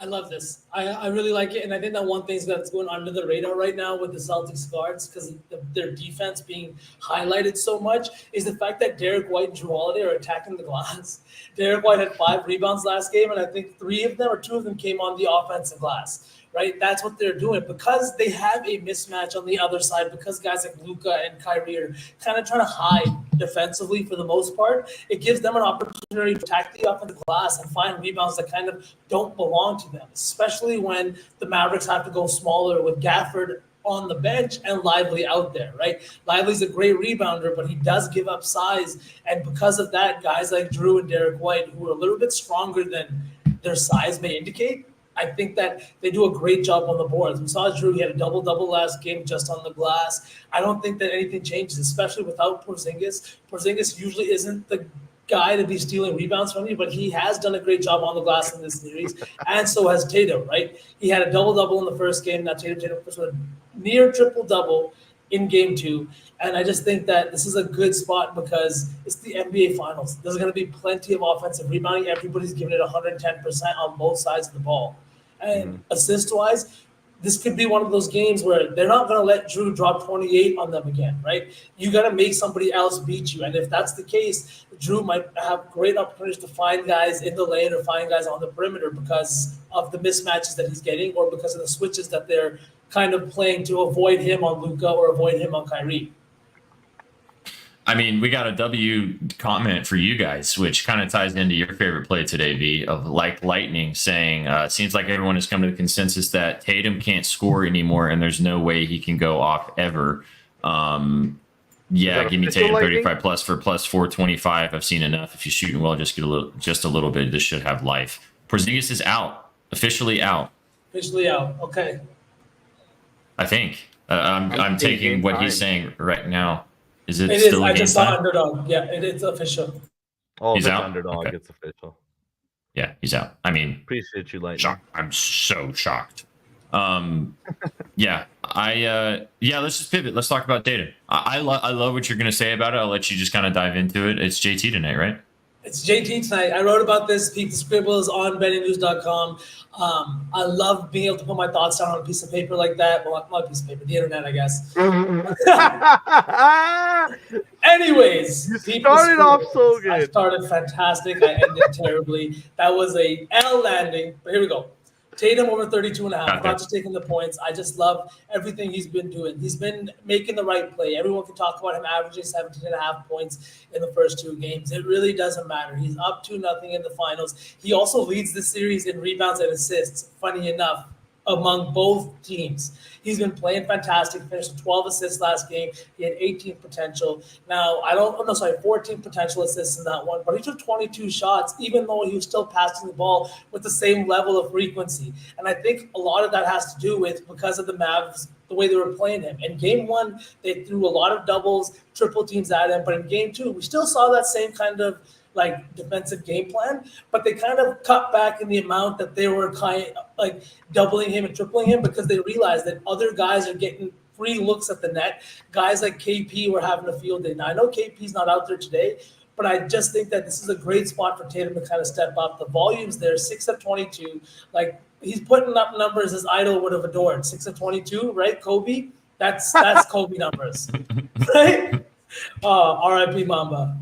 I love this. I really like it, and I think that one thing that's going under the radar right now with the Celtics guards, because their defense being highlighted so much, is the fact that Derek White and Drew Holiday are attacking the glass. Derek White had 5 rebounds last game, and I think 3 of them or 2 of them came on the offensive glass. Right, that's what they're doing because they have a mismatch on the other side. Because guys like Luka and Kyrie are kind of trying to hide defensively for the most part. It gives them an opportunity to attack the offensive glass and find rebounds that kind of don't belong to them, especially when the Mavericks have to go smaller with Gafford on the bench and Lively out there, right? Lively's a great rebounder, but he does give up size. And because of that, guys like Drew and Derek White, who are a little bit stronger than their size may indicate, I think that they do a great job on the boards. We saw Drew, he had a double-double last game just on the glass. I don't think that anything changes, especially without Porzingis. Porzingis usually isn't the guy to be stealing rebounds from you, but he has done a great job on the glass in this series, and so has Tatum, right? He had a double-double in the first game. Now Tatum was a near triple-double in game 2. And I just think that this is a good spot because it's the NBA Finals. There's going to be plenty of offensive rebounding. Everybody's giving it 110% on both sides of the ball. And assist-wise, this could be one of those games where they're not going to let Drew drop 28 on them again, right? You got to make somebody else beat you. And if that's the case, Drew might have great opportunities to find guys in the lane or find guys on the perimeter because of the mismatches that he's getting or because of the switches that they're kind of playing to avoid him on Luka or avoid him on Kyrie. I mean, we got a W comment for you guys, which kind of ties into your favorite play today, V, of like lightning saying, it seems like everyone has come to the consensus that Tatum can't score anymore and there's no way he can go off ever. Yeah, give me Tatum lightning? 35 plus for plus 425. I've seen enough. If you're shooting well, just get a little bit. This should have life. Porzingis is out, officially out. Officially out. Okay. I think I'm taking what he's saying right now. Is it It still is. a I game just saw time? Underdog. Yeah, it's official. Oh, He's if it's out? Underdog, Okay. it's official. Yeah, he's out. I mean, Appreciate you, Lightning. shocked. I'm so shocked. Yeah, let's just pivot. Let's talk about data. I love what you're going to say about it. I'll let you just kind of dive into it. It's JT tonight, right? It's JT tonight. I wrote about this. Peep the Scribbles on bettingnews.com. I love being able to put my thoughts down on a piece of paper like that. Well, not a piece of paper, the internet, I guess. Anyways, You Peep the started off Scribbles. so good. I started fantastic. I ended terribly. That was a L landing. But here we go. Tatum over 32 and a half. I'm not just taking the points. I just love everything he's been doing. He's been making the right play. Everyone can talk about him averaging 17 and a half points in the first 2 games. It really doesn't matter. He's up 2-0 in the finals. He also leads the series in rebounds and assists, funny enough, among both teams. He's been playing fantastic. Finished with 12 assists last game. He had 18 potential. Now, 14 potential assists in that one, but he took 22 shots, even though he was still passing the ball with the same level of frequency. And I think a lot of that has to do with because of the Mavs, the way they were playing him. In game 1, they threw a lot of doubles, triple teams at him, but in game 2, we still saw that same kind of defensive game plan, but they kind of cut back in the amount that they were doubling him and tripling him because they realized that other guys are getting free looks at the net. Guys like KP were having a field day. Now, I know KP's not out there today, but I just think that this is a great spot for Tatum to kind of step up. The volume's there, 6 of 22. He's putting up numbers his idol would have adored. 6 of 22, right, Kobe? That's Kobe numbers, right? R.I.P. Mamba.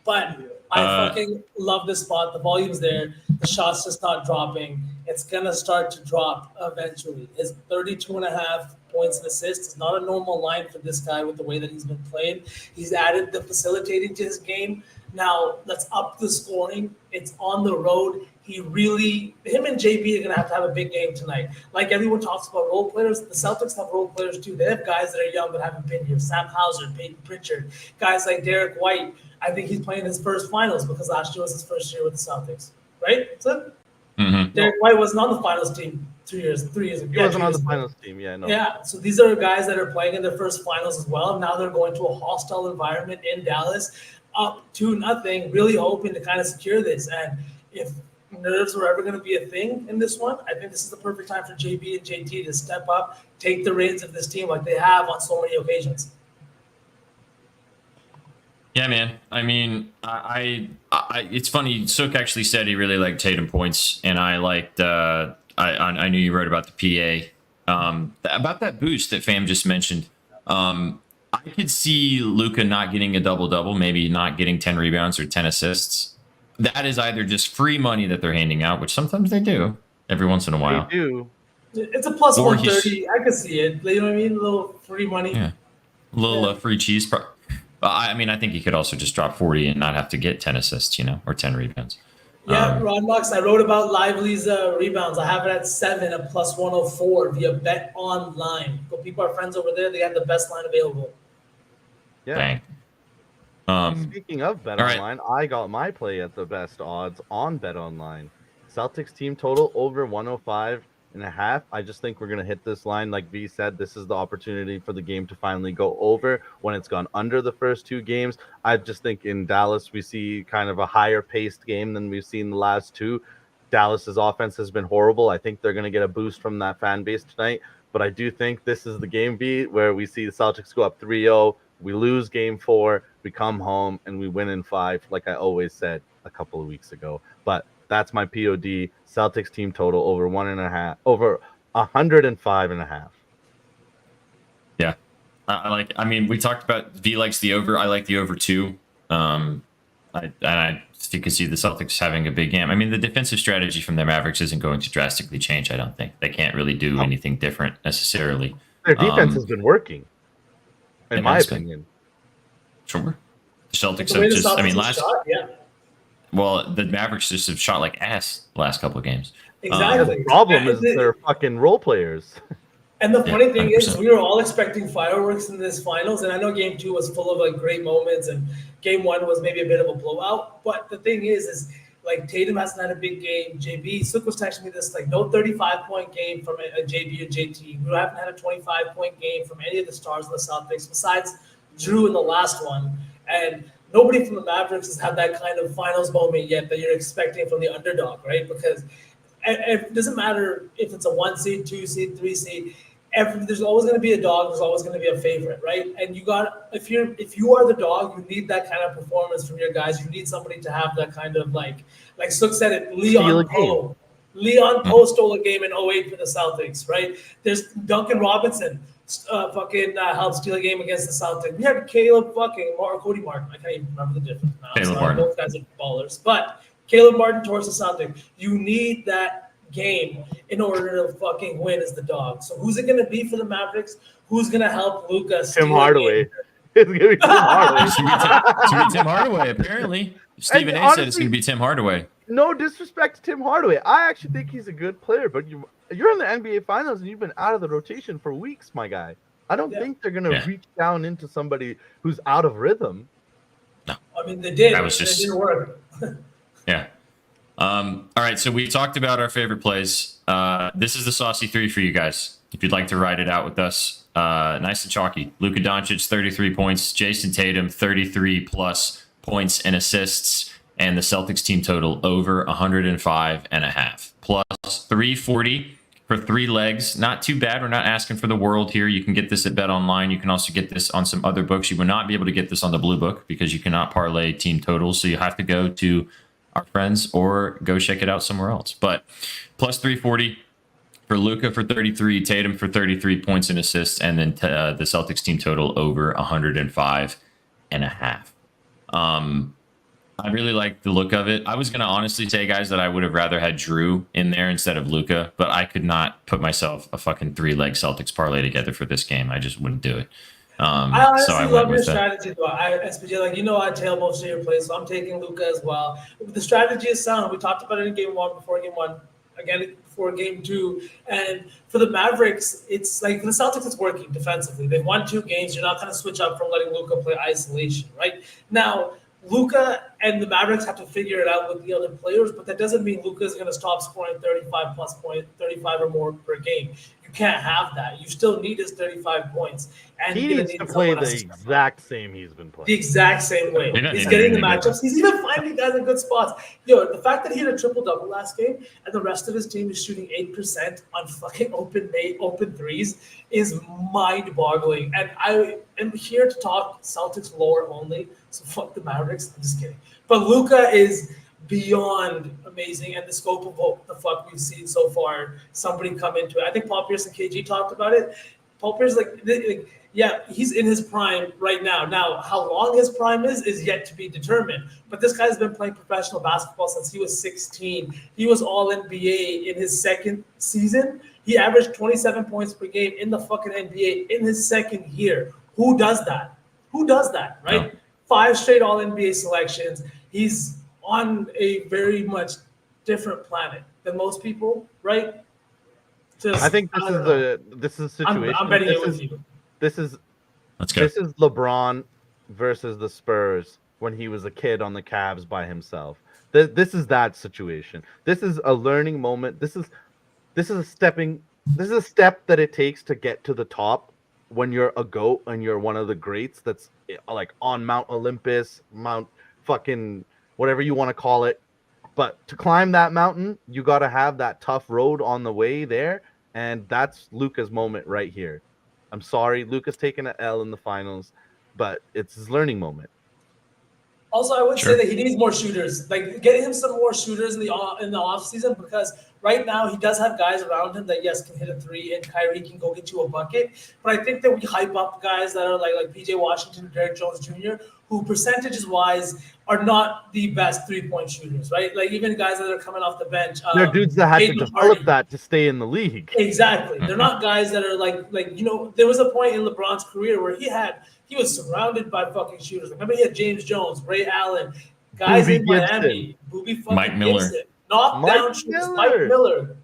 But I fucking love this spot. The volume's there. The shot's just not dropping. It's going to start to drop eventually. His 32 and a half points and assists is not a normal line for this guy with the way that he's been playing. He's added the facilitating to his game. Now, let's up the scoring. It's on the road. Him and JB are going to have a big game tonight. Like everyone talks about role players, the Celtics have role players too. They have guys that are young that haven't been here. Sam Hauser, Peyton Pritchard, guys like Derek White. I think he's playing his first finals because last year was his first year with the Celtics, right? So Derek White wasn't on the finals team 3 years ago. He wasn't on the finals team, yeah, no. Yeah, so these are guys that are playing in their first finals as well. Now they're going to a hostile environment in Dallas, up 2-0, really hoping to kind of secure this. And if nerves were ever going to be a thing in this one, I think this is the perfect time for JB and JT to step up, take the reins of this team like they have on so many occasions. Yeah, man. I mean, it's funny. Sook actually said he really liked Tatum points, and I liked. I knew you wrote about the PA, about that boost that Fam just mentioned. I could see Luca not getting a double double, maybe not getting 10 rebounds or 10 assists. That is either just free money that they're handing out, which sometimes they do every once in a They while. do. It's a plus Or he's- 130. I can see it. You know what I mean? A little free money. Yeah. A little free cheese. I mean, I think he could also just drop 40 and not have to get 10 assists, or 10 rebounds. Yeah, Ron Lux, I wrote about Lively's rebounds. I have it at 7, a plus 104 via Bet Online. Go, people are friends over there. They have the best line available. Yeah. Dang. Speaking of Bet all right. Online, I got my play at the best odds on Bet Online. Celtics team total over 105.5. I just think we're gonna hit this line. Like V said, this is the opportunity for the game to finally go over when it's gone under the first 2 games. I just think in Dallas we see kind of a higher paced game than we've seen the last 2. Dallas's offense has been horrible. I think they're gonna get a boost from that fan base tonight. But I do think this is the game, V, where we see the Celtics go up 3-0. We lose game 4, we come home, and we win in 5, like I always said a couple of weeks ago. But that's my POD. Celtics team total over 1.5, over 105.5. Yeah. I mean, we talked about V likes the over. I like the over too. I still can see the Celtics having a big game. I mean, the defensive strategy from the Mavericks isn't going to drastically change, I don't think. They can't really do anything different necessarily. Their defense has been working, in my opinion. Sure. The Celtics The way have the just, I mean, Celtics shot, yeah, well, the Mavericks just have shot like ass the last couple of games. exactly. The problem is And they're fucking role players. And the funny thing is, 100%. we were all expecting fireworks in this finals, and I know Game 2 was full of like great moments, and Game 1 was maybe a bit of a blowout. But the thing is like Tatum hasn't had a big game. JB Sook was texting me this like no 35-point game from a JB or JT. We haven't had a 25-point game from any of the stars of the Celtics besides Drew in the last one, and nobody from the Mavericks has had that kind of finals moment yet that you're expecting from the underdog, right? Because it doesn't matter if it's a 1 seed, 2 seed, 3 seed. There's always going to be a dog. There's always going to be a favorite, right? And you got if you are the dog, you need that kind of performance from your guys. You need somebody to have that kind of like Sook said it. Leon Poe stole a game in 08 for the Celtics, right? There's Duncan Robinson helped steal a game against the Celtics. We had Caleb Cody Martin. I can't even remember the difference now. Caleb Martin. Both guys are ballers, but Caleb Martin towards the Celtics. You need that game in order to fucking win as the dog. So who's it going to be for the Mavericks? Who's going to help Luka? Tim Hardaway. It's going to be Tim Hardaway. It's going to be Tim Hardaway, apparently. Stephen A said it's going to be Tim Hardaway. No disrespect to Tim Hardaway. I actually think he's a good player, but you're in the NBA Finals and you've been out of the rotation for weeks, my guy. I don't think they're going to reach down into somebody who's out of rhythm. No. I mean, they did. That was just, it didn't work. Yeah. All right, so we talked about our favorite plays. This is the saucy 3 for you guys. If you'd like to ride it out with us, nice and chalky. Luka Doncic, 33 points. Jason Tatum, 33 plus points and assists. And the Celtics team total over 105.5. Plus 340 for 3 legs. Not too bad. We're not asking for the world here. You can get this at Bet Online. You can also get this on some other books. You will not be able to get this on the Blue Book because you cannot parlay team totals. So you have to go to our friends or go check it out somewhere else. But plus 340 for Luka for 33, Tatum for 33 points and assists, and then the Celtics team total over 105.5. I really like the look of it. I was going to honestly say, guys, that I would have rather had Drew in there instead of Luka, but I could not put myself a fucking 3-leg Celtics parlay together for this game. I just wouldn't do it. I honestly love your that. strategy, though. SPJ, I tail most of your plays, so I'm taking Luka as well. The strategy is sound. We talked about it in Game 1, before Game 1, again before Game 2. And for the Mavericks, it's like the Celtics is working defensively. They've won 2 games. You're not going to switch up from letting Luka play isolation, right? Now, Luka and the Mavericks have to figure it out with the other players, but that doesn't mean Luka is going to stop scoring 35 plus points, 35 or more per game. You You can't have that. You still need his 35 points. And He you're gonna needs need to play someone the else. exact same he's been The playing. exact same way. He doesn't He's need getting the anything matchups. He's even finding guys in good spots. Yo, the fact that he had a triple-double last game and the rest of his team is shooting 8% on fucking open threes is mind-boggling. And I am here to talk Celtics lore only, so fuck the Mavericks. I'm just kidding. But Luka is beyond amazing, and the scope of what the fuck we've seen so far, somebody come into it. I think Paul Pierce and KG talked about it. Paul Pierce, yeah, he's in his prime right now. Now, how long his prime is yet to be determined. But this guy's been playing professional basketball since he was 16. He was all NBA in his second season. He averaged 27 points per game in the fucking NBA in his second year. Who does that? Who does that, right? No. 5 straight all NBA selections. He's on a very much different planet than most people, right? I think this don't know. is a situation. I'm betting this it with is, you. This is Let's go. This is LeBron versus the Spurs when he was a kid on the Cavs by himself. This is that situation. This is a learning moment. This is a step that it takes to get to the top when you're a GOAT and you're one of the greats that's like on Mount Olympus, Mount fucking whatever you want to call it. But to climb that mountain, you got to have that tough road on the way there. And that's Luka's moment right here. I'm sorry, Luka's taken an L in the finals, but it's his learning moment. Also, I would Sure. say that he needs more shooters. Like, getting him some more shooters in the off season, because right now he does have guys around him that yes can hit a three, and Kyrie can go get you a bucket. But I think that we hype up guys that are like PJ Washington, Derek Jones Jr., who percentages wise are not the best 3-point shooters, right? Like even guys that are coming off the bench. They're dudes that had to Aiden develop Hardy. that to stay in the league. Exactly. They're not guys that are like there was a point in LeBron's career where he was surrounded by fucking shooters. Remember he had James Jones, Ray Allen, guys Boobie in Miami, Boobie fucking Mike Miller. Gibson, knockdown shooters. Miller. Mike Miller.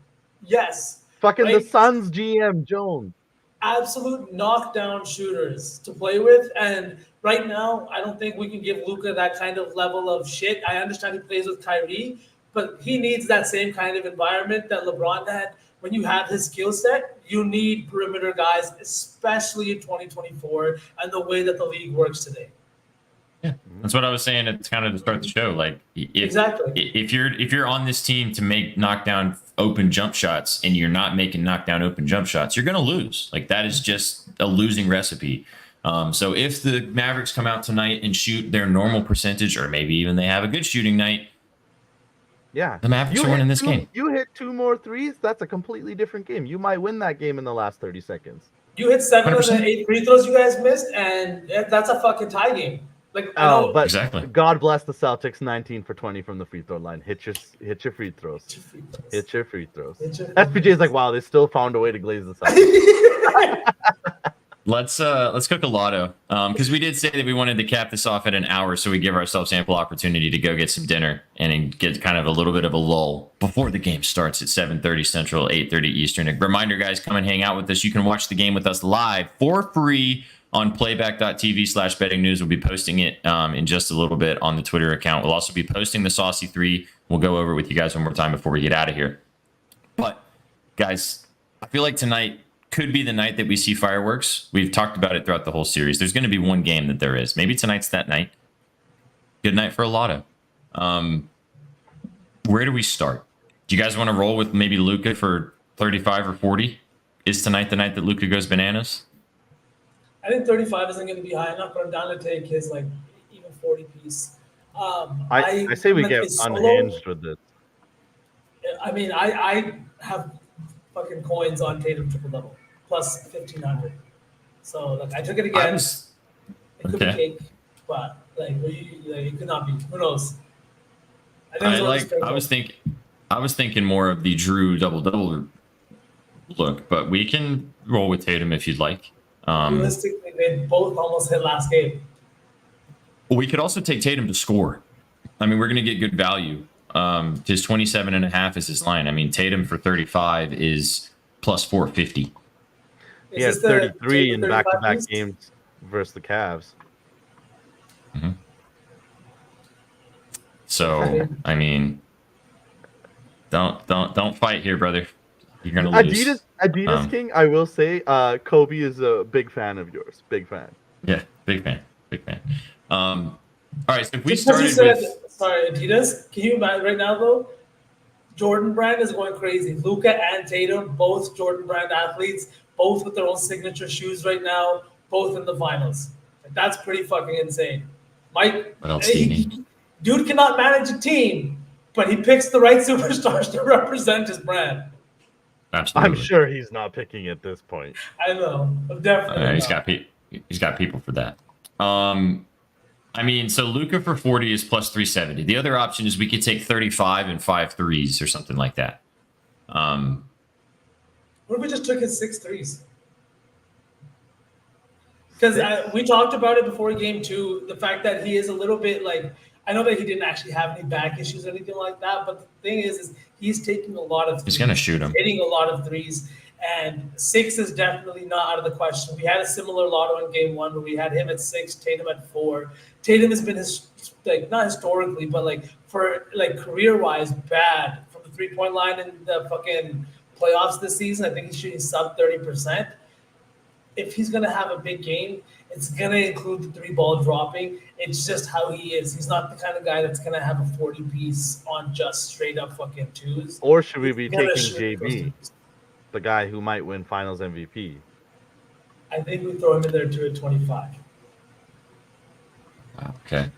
Yes. Fucking the Right? Suns GM Jones. Absolute knockdown shooters to play with. And right now, I don't think we can give Luka that kind of level of shit. I understand he plays with Kyrie, but he needs that same kind of environment that LeBron had. When you have his skill set, you need perimeter guys, especially in 2024 and the way that the league works today. Yeah, that's what I was saying at kind of to start the show. Like, Exactly. if you're on this team to make knockdown open jump shots and you're not making knockdown open jump shots, you're gonna lose. Like that is just a losing recipe. So if the Mavericks come out tonight and shoot their normal percentage, or maybe even they have a good shooting night, Yeah. the Mavericks are winning this game. You hit 2 more threes, that's a completely different game. You might win that game in the last 30 seconds. You hit 7 of the 100%. 8 free throws you guys missed, and that's a fucking tie game. Like, I know, But Exactly. God bless the Celtics, 19 for 20 from the free throw line. Hit your free throws. Hit your free throws. FPJ is like, wow, they still found a way to glaze this out. Let's cook a lotto because we did say that we wanted to cap this off at an hour, so we give ourselves ample opportunity to go get some dinner and get kind of a little bit of a lull before the game starts at 7:30 Central, 8:30 Eastern. A reminder, guys, come and hang out with us. You can watch the game with us live for free on playback.tv/betting news. We'll be posting it in just a little bit on the Twitter account. We'll also be posting the Saucy 3. We'll go over it with you guys one more time before we get out of here. But guys, I feel like tonight could be the night that we see fireworks. We've talked about it throughout the whole series. There's going to be one game that there is. Maybe tonight's that night. Good night for a lotto. Where do we start? Do you guys want to roll with maybe Luka for 35 or 40? Is tonight the night that Luka goes bananas? I think 35 isn't going to be high enough, but I'm down to take his like even 40 piece. I say we like get his solo- unhinged with this. I mean, I have fucking coins on Tatum triple double plus 1,500. So like I took it again. It could okay. be cake, but like it could not be. Who knows? I was thinking more of the Drew double look, but we can roll with Tatum if you'd like. Realistically, they both almost hit last game. We could also take Tatum to score. I mean, we're going to get good value. His 27.5 is his line. I mean, Tatum for 35 is plus 450. He had 33 in back-to-back games versus the Cavs. Mm-hmm. So, I mean, don't fight here, brother. you're gonna lose. Adidas King, I will say, Kobe is a big fan of yours. Big fan. Yeah, big fan. All right, so if we Just 'cause you started said, with sorry, Adidas. Can you imagine right now though? Jordan Brand is going crazy. Luka and Tatum, both Jordan Brand athletes, both with their own signature shoes right now, both in the finals. Like, that's pretty fucking insane. Mike, what else do you need? dude cannot manage a team, but he picks the right superstars to represent his brand. Absolutely. I'm sure he's not picking at this point. I know, definitely. He's got people for that. I mean, so Luka for 40 is plus 370. The other option is we could take 35 and 5 threes or something like that. What if we just took his 6 threes? Because we talked about it before game 2, the fact that he is a little bit like, I know that he didn't actually have any back issues or anything like that, but the thing is he's taking a lot of threes. He's going to shoot him. Hitting a lot of threes, and 6 is definitely not out of the question. We had a similar lotto in game 1 where we had him at 6, Tatum at 4. Tatum has been not historically, but for career-wise bad from the 3-point line in the fucking playoffs this season. I think he's shooting sub 30%. If he's gonna have a big game, it's gonna include the 3-ball dropping. It's just how he is. He's not the kind of guy that's gonna have a 40-piece on just straight up fucking 2s. Or should we be taking shoot JB, the guy who might win Finals MVP? I think we throw him in there too at 25. Okay.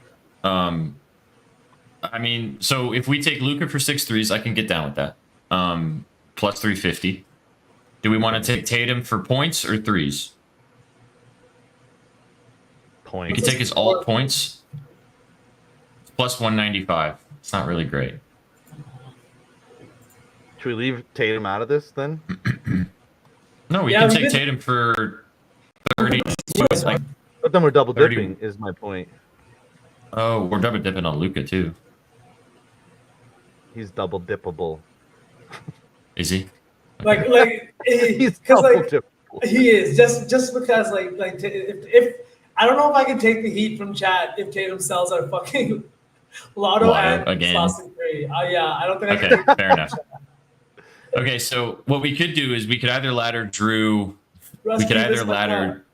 I mean, so if we take Luka for 6 threes, I can get down with that. Plus 350. Do we want to take Tatum for points or threes? We Points. can take his alt points. Plus 195. It's not really great. Should we leave Tatum out of this then? No, we can take Tatum for 30. But then we're double 30. dipping, is my point. Oh, we're double dipping on Luka too. He's double dippable. Is he? He's double dippable. He is just because if I don't know if I can take the heat from chat if Tatum sells our fucking lotto and again. Saucy Free. Yeah, I don't think I can. Okay, fair enough. Okay, so what we could do is we could either ladder Drew. Rusty, we could either this ladder.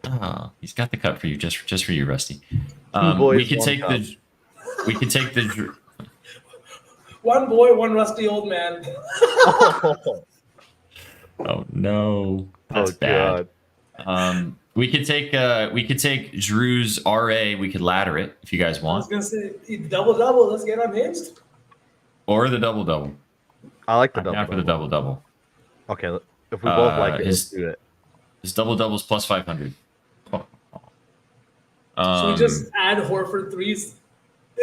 Oh, he's got the cut for you, just for you, Rusty. Boys, we could one take cup. we could take the. One boy, one rusty old man. Oh no, that's Oh, bad. God. We could take Drew's RA. We could ladder it if you guys I was want, gonna say double. Let's get unhinged. or the double. I like the I'm down for the double. double. Okay, if we both like it, his- let's do it. His double is plus 500. Should we just add Horford threes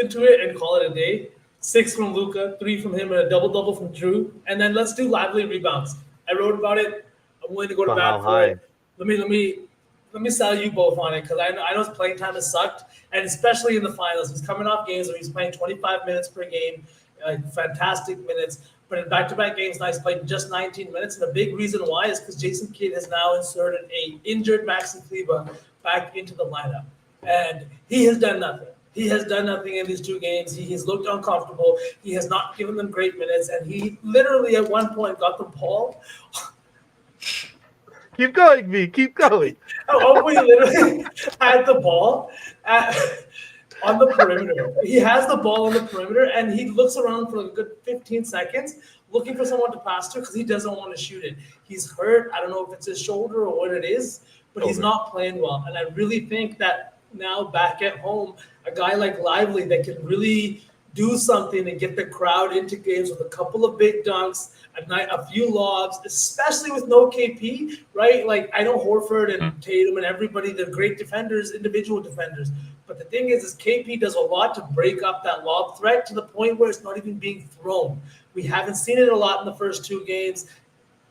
into it and call it a day? 6 from Luka, 3 from him, and a double from Drew, and then let's do lively rebounds. I wrote about it. I'm willing to go to But bat how for high? it. Let me sell you both on it because I know his playing time has sucked, and especially in the finals, he's coming off games where he's playing 25 minutes per game, fantastic minutes. But in back-to-back games, now he's played just 19 minutes, and a big reason why is because Jason Kidd has now inserted a injured Maxi Kleber back into the lineup, and he has done nothing. He has done nothing in these 2 games. He has looked uncomfortable. He has not given them great minutes, and he literally at one point got the ball. Keep going, V. Keep going. We literally had the ball on the perimeter. He has the ball on the perimeter, and he looks around for a good 15 seconds looking for someone to pass to because he doesn't want to shoot it. He's hurt. I don't know if it's his shoulder or what it is, but he's not playing well. And I really think that now back at home, a guy like Lively that can really do something and get the crowd into games with a couple of big dunks, a few lobs, especially with no KP, right? Like, I know Horford and Tatum and everybody, they're great defenders, individual defenders. But the thing is KP does a lot to break up that lob threat to the point where it's not even being thrown. We haven't seen it a lot in the first 2 games.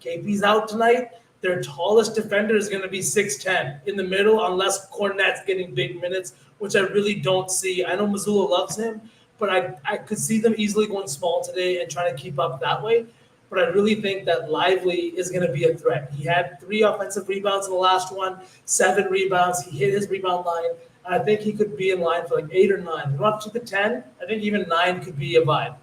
KP's out tonight. Their tallest defender is going to be 6'10" in the middle unless Cornette's getting big minutes, which I really don't see. I know Missoula loves him, but I could see them easily going small today and trying to keep up that way. But I really think that Lively is going to be a threat. He had 3 offensive rebounds in the last one, 7 rebounds. He hit his rebound line. And I think he could be in line for 8 or 9. We're up to the 10. I think even 9 could be a vibe.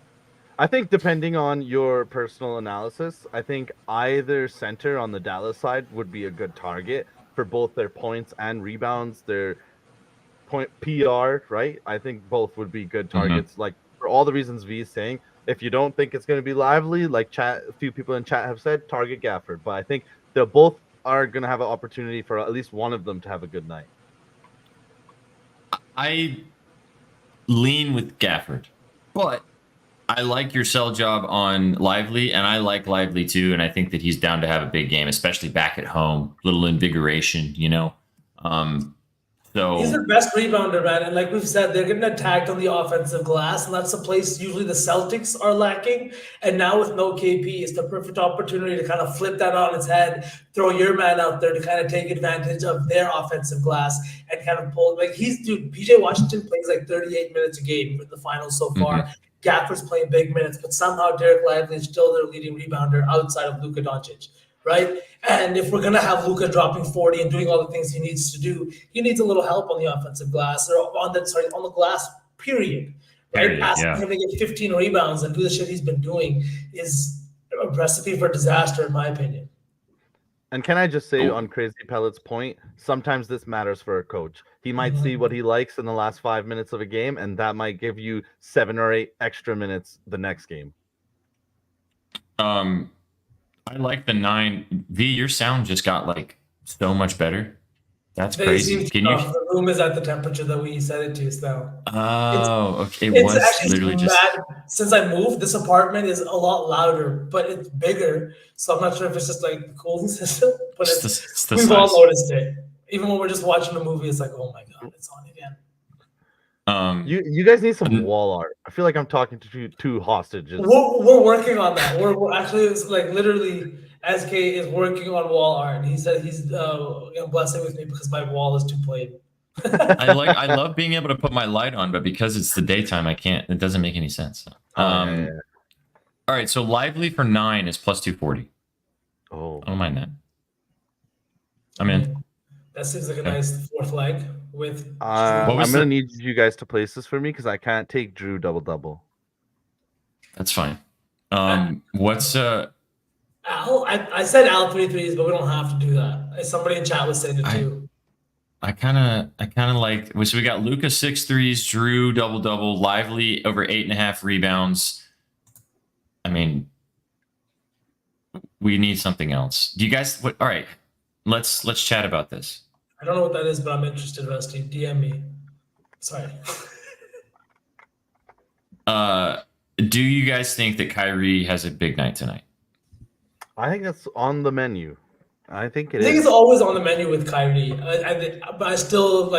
I think depending on your personal analysis, I think either center on the Dallas side would be a good target for both their points and rebounds, their point PR, right? I think both would be good targets. Like for all the reasons V is saying, if you don't think it's going to be lively, like a few people in chat have said, target Gafford. But I think they both are going to have an opportunity for at least one of them to have a good night. I lean with Gafford, but I like your sell job on Lively, and I like Lively too. And I think that he's down to have a big game, especially back at home. Little invigoration, you know. So he's their best rebounder, man. And like we've said, they're getting attacked on the offensive glass, and that's the place usually the Celtics are lacking. And now with no KP, it's the perfect opportunity to kind of flip that on its head, throw your man out there to kind of take advantage of their offensive glass and kind of pull. Like PJ Washington plays like 38 minutes a game in the finals so far. Gafford's playing big minutes, but somehow Derek Lively is still their leading rebounder outside of Luka Doncic. Right? And if we're going to have Luka dropping 40 and doing all the things he needs to do, he needs a little help on the offensive glass or on the glass, period. Right? Asking him to get 15 rebounds and do the shit he's been doing is a recipe for disaster, in my opinion. And can I just say on Crazy Pellet's point, sometimes this matters for a coach. He might see what he likes in the last 5 minutes of a game, and that might give you 7 or 8 extra minutes the next game. I like the 9. V, your sound just got like so much better. That's crazy. Can you? The room is at the temperature that we set it to. So. Okay. It was literally just. Since I moved, this apartment is a lot louder, but it's bigger. So I'm not sure if it's just like the cooling system, but we've all noticed it. Even when we're just watching a movie, it's like, oh my god, it's on again. You guys need some wall art. I feel like I'm talking to two hostages. We're working on that. We're actually, it's like literally SK is working on wall art. He said he's blessing with me because my wall is too plain. I love being able to put my light on, but because it's the daytime, I can't. It doesn't make any sense. All right, so Lively for 9 is plus 240. Oh, I don't mind that. I'm in. That seems like a nice fourth leg with. I'm gonna need you guys to place this for me because I can't take Drew double. That's fine. What's Al? I said Al 3 threes, but we don't have to do that. Somebody in chat was saying it too. I kind of like. So we got Luka 6 threes, Drew double, Lively over 8.5 rebounds. I mean, we need something else. Do you guys? All right, let's chat about this. I don't know what that is, but I'm interested, Rusty. DM me. Sorry. Do you guys think that Kyrie has a big night tonight? I think that's on the menu. I think it is. I think it's always on the menu with Kyrie. But I still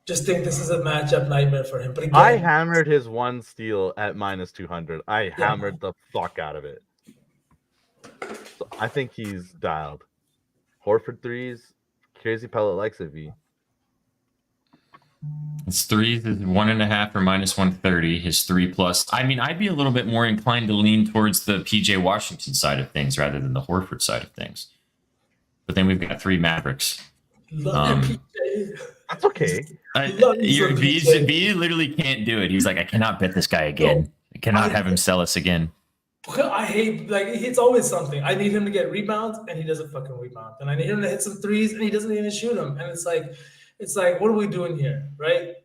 just think this is a matchup nightmare for him. But again, I hammered his one steal at minus 200. I hammered the fuck out of it. So I think he's dialed. Horford threes. Crazy Pellet likes it, V. His threes is 1.5 or minus 130. His 3+. I mean, I'd be a little bit more inclined to lean towards the PJ Washington side of things rather than the Horford side of things. But then we've got 3 Mavericks. PJ. That's okay. B literally can't do it. He's like, I cannot bet this guy again. I cannot have him sell us again. I hate, it's always something. I need him to get rebounds, and he doesn't fucking rebound. And I need him to hit some threes, and he doesn't even shoot them. And it's like, what are we doing here, right?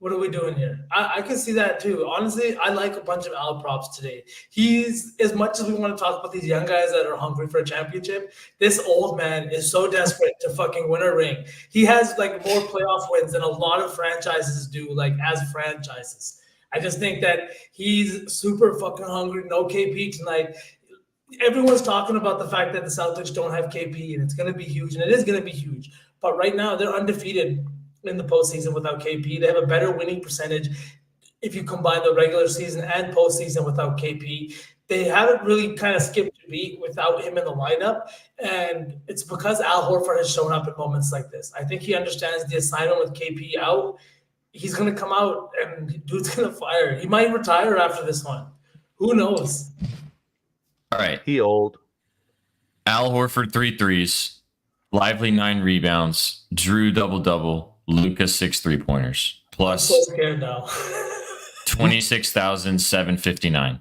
What are we doing here? I can see that too. Honestly, I like a bunch of Al props today. He's, as much as we want to talk about these young guys that are hungry for a championship, this old man is so desperate to fucking win a ring. He has more playoff wins than a lot of franchises do, as franchises. I just think that he's super fucking hungry. No KP tonight. Everyone's talking about the fact that the Celtics don't have KP, and it's going to be huge, and it is going to be huge. But right now, they're undefeated in the postseason without KP. They have a better winning percentage if you combine the regular season and postseason without KP. They haven't really kind of skipped a beat without him in the lineup, and it's because Al Horford has shown up in moments like this. I think he understands the assignment with KP out. He's going to come out and dude's going to fire. He might retire after this one. Who knows? All right. He old. Al Horford 3 threes, Lively 9 rebounds, Drew double, Luka 6 3-pointers, plus I'm so scared now. 26,759.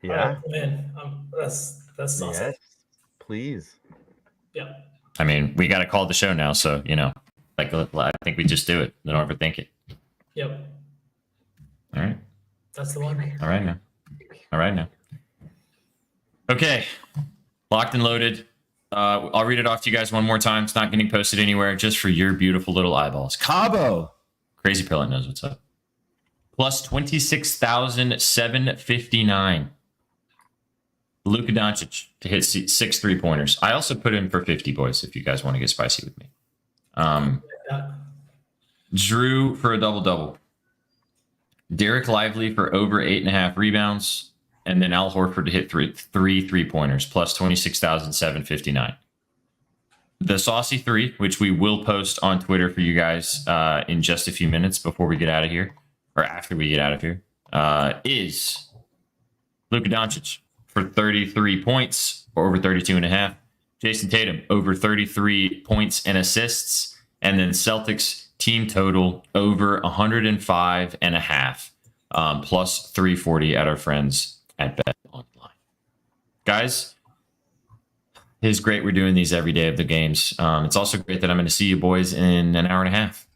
Yeah. Man, that's awesome. Yes. Please. Yeah. I mean, we got to call the show now, so like I think we just do it. Don't overthink it. Yep. All right. That's the one. All right now. All right now. Okay. Locked and loaded. I'll read it off to you guys one more time. It's not getting posted anywhere, just for your beautiful little eyeballs. Cabo. Crazy Pilot knows what's up. Plus 26,759. Luka Doncic to hit 6 3-pointers. I also put in for 50, boys, if you guys want to get spicy with me. Drew for a double-double. Derek Lively for over 8.5 rebounds. And then Al Horford to hit 3 3-pointers, plus 26,759. The Saucy 3, which we will post on Twitter for you guys in just a few minutes before we get out of here, or after we get out of here, is Luka Doncic for 33 points, or over 32.5. Jason Tatum, over 33 points and assists. And then Celtics team total, over 105.5, plus 340 at our friends at Bet Online. Guys, it is great we're doing these every day of the games. It's also great that I'm going to see you boys in an hour and a half,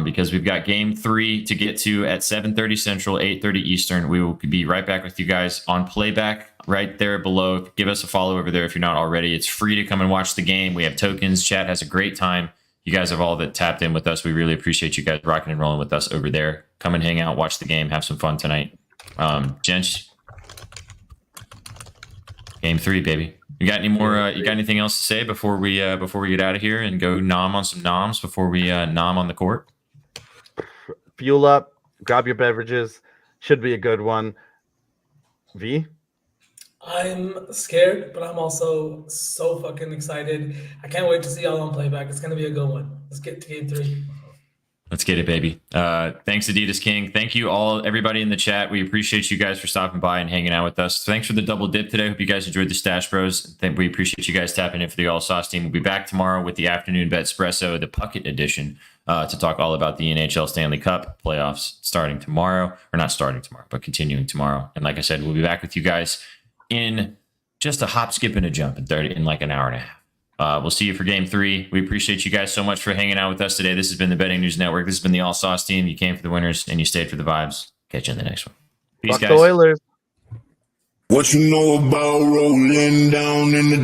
because we've got game 3 to get to at 7:30 Central, 8:30 Eastern. We will be right back with you guys on playback right there below. Give us a follow over there if you're not already. It's free to come and watch the game. We have tokens. Chat has a great time. You guys have all that tapped in with us. We really appreciate you guys rocking and rolling with us over there. Come and hang out, watch the game, have some fun tonight. Gents, game 3, baby. You got any more? You got anything else to say before we get out of here and go nom on some noms before we nom on the court? Fuel up, grab your beverages. Should be a good one. V? I'm scared, but I'm also so fucking excited. I can't wait to see y'all on playback. It's gonna be a good one. Let's get to game 3. Let's get it, baby. Thanks, Adidas King. Thank you all, everybody in the chat. We appreciate you guys for stopping by and hanging out with us. Thanks for the double dip today. Hope you guys enjoyed the Stash Bros. We appreciate you guys tapping in for the All Sauce team. We'll be back tomorrow with the afternoon bet espresso, the Puckett edition, to talk all about the NHL Stanley Cup playoffs starting tomorrow, or not starting tomorrow, but continuing tomorrow. And like I said, we'll be back with you guys in just a hop, skip, and a jump in like an hour and a half. We'll see you for game 3. We appreciate you guys so much for hanging out with us today. This has been the Betting News Network. This has been the All Sauce team. You came for the winners and you stayed for the vibes. Catch you in the next one. Peace, Fuck guys. the Oilers. What you know about rolling down in the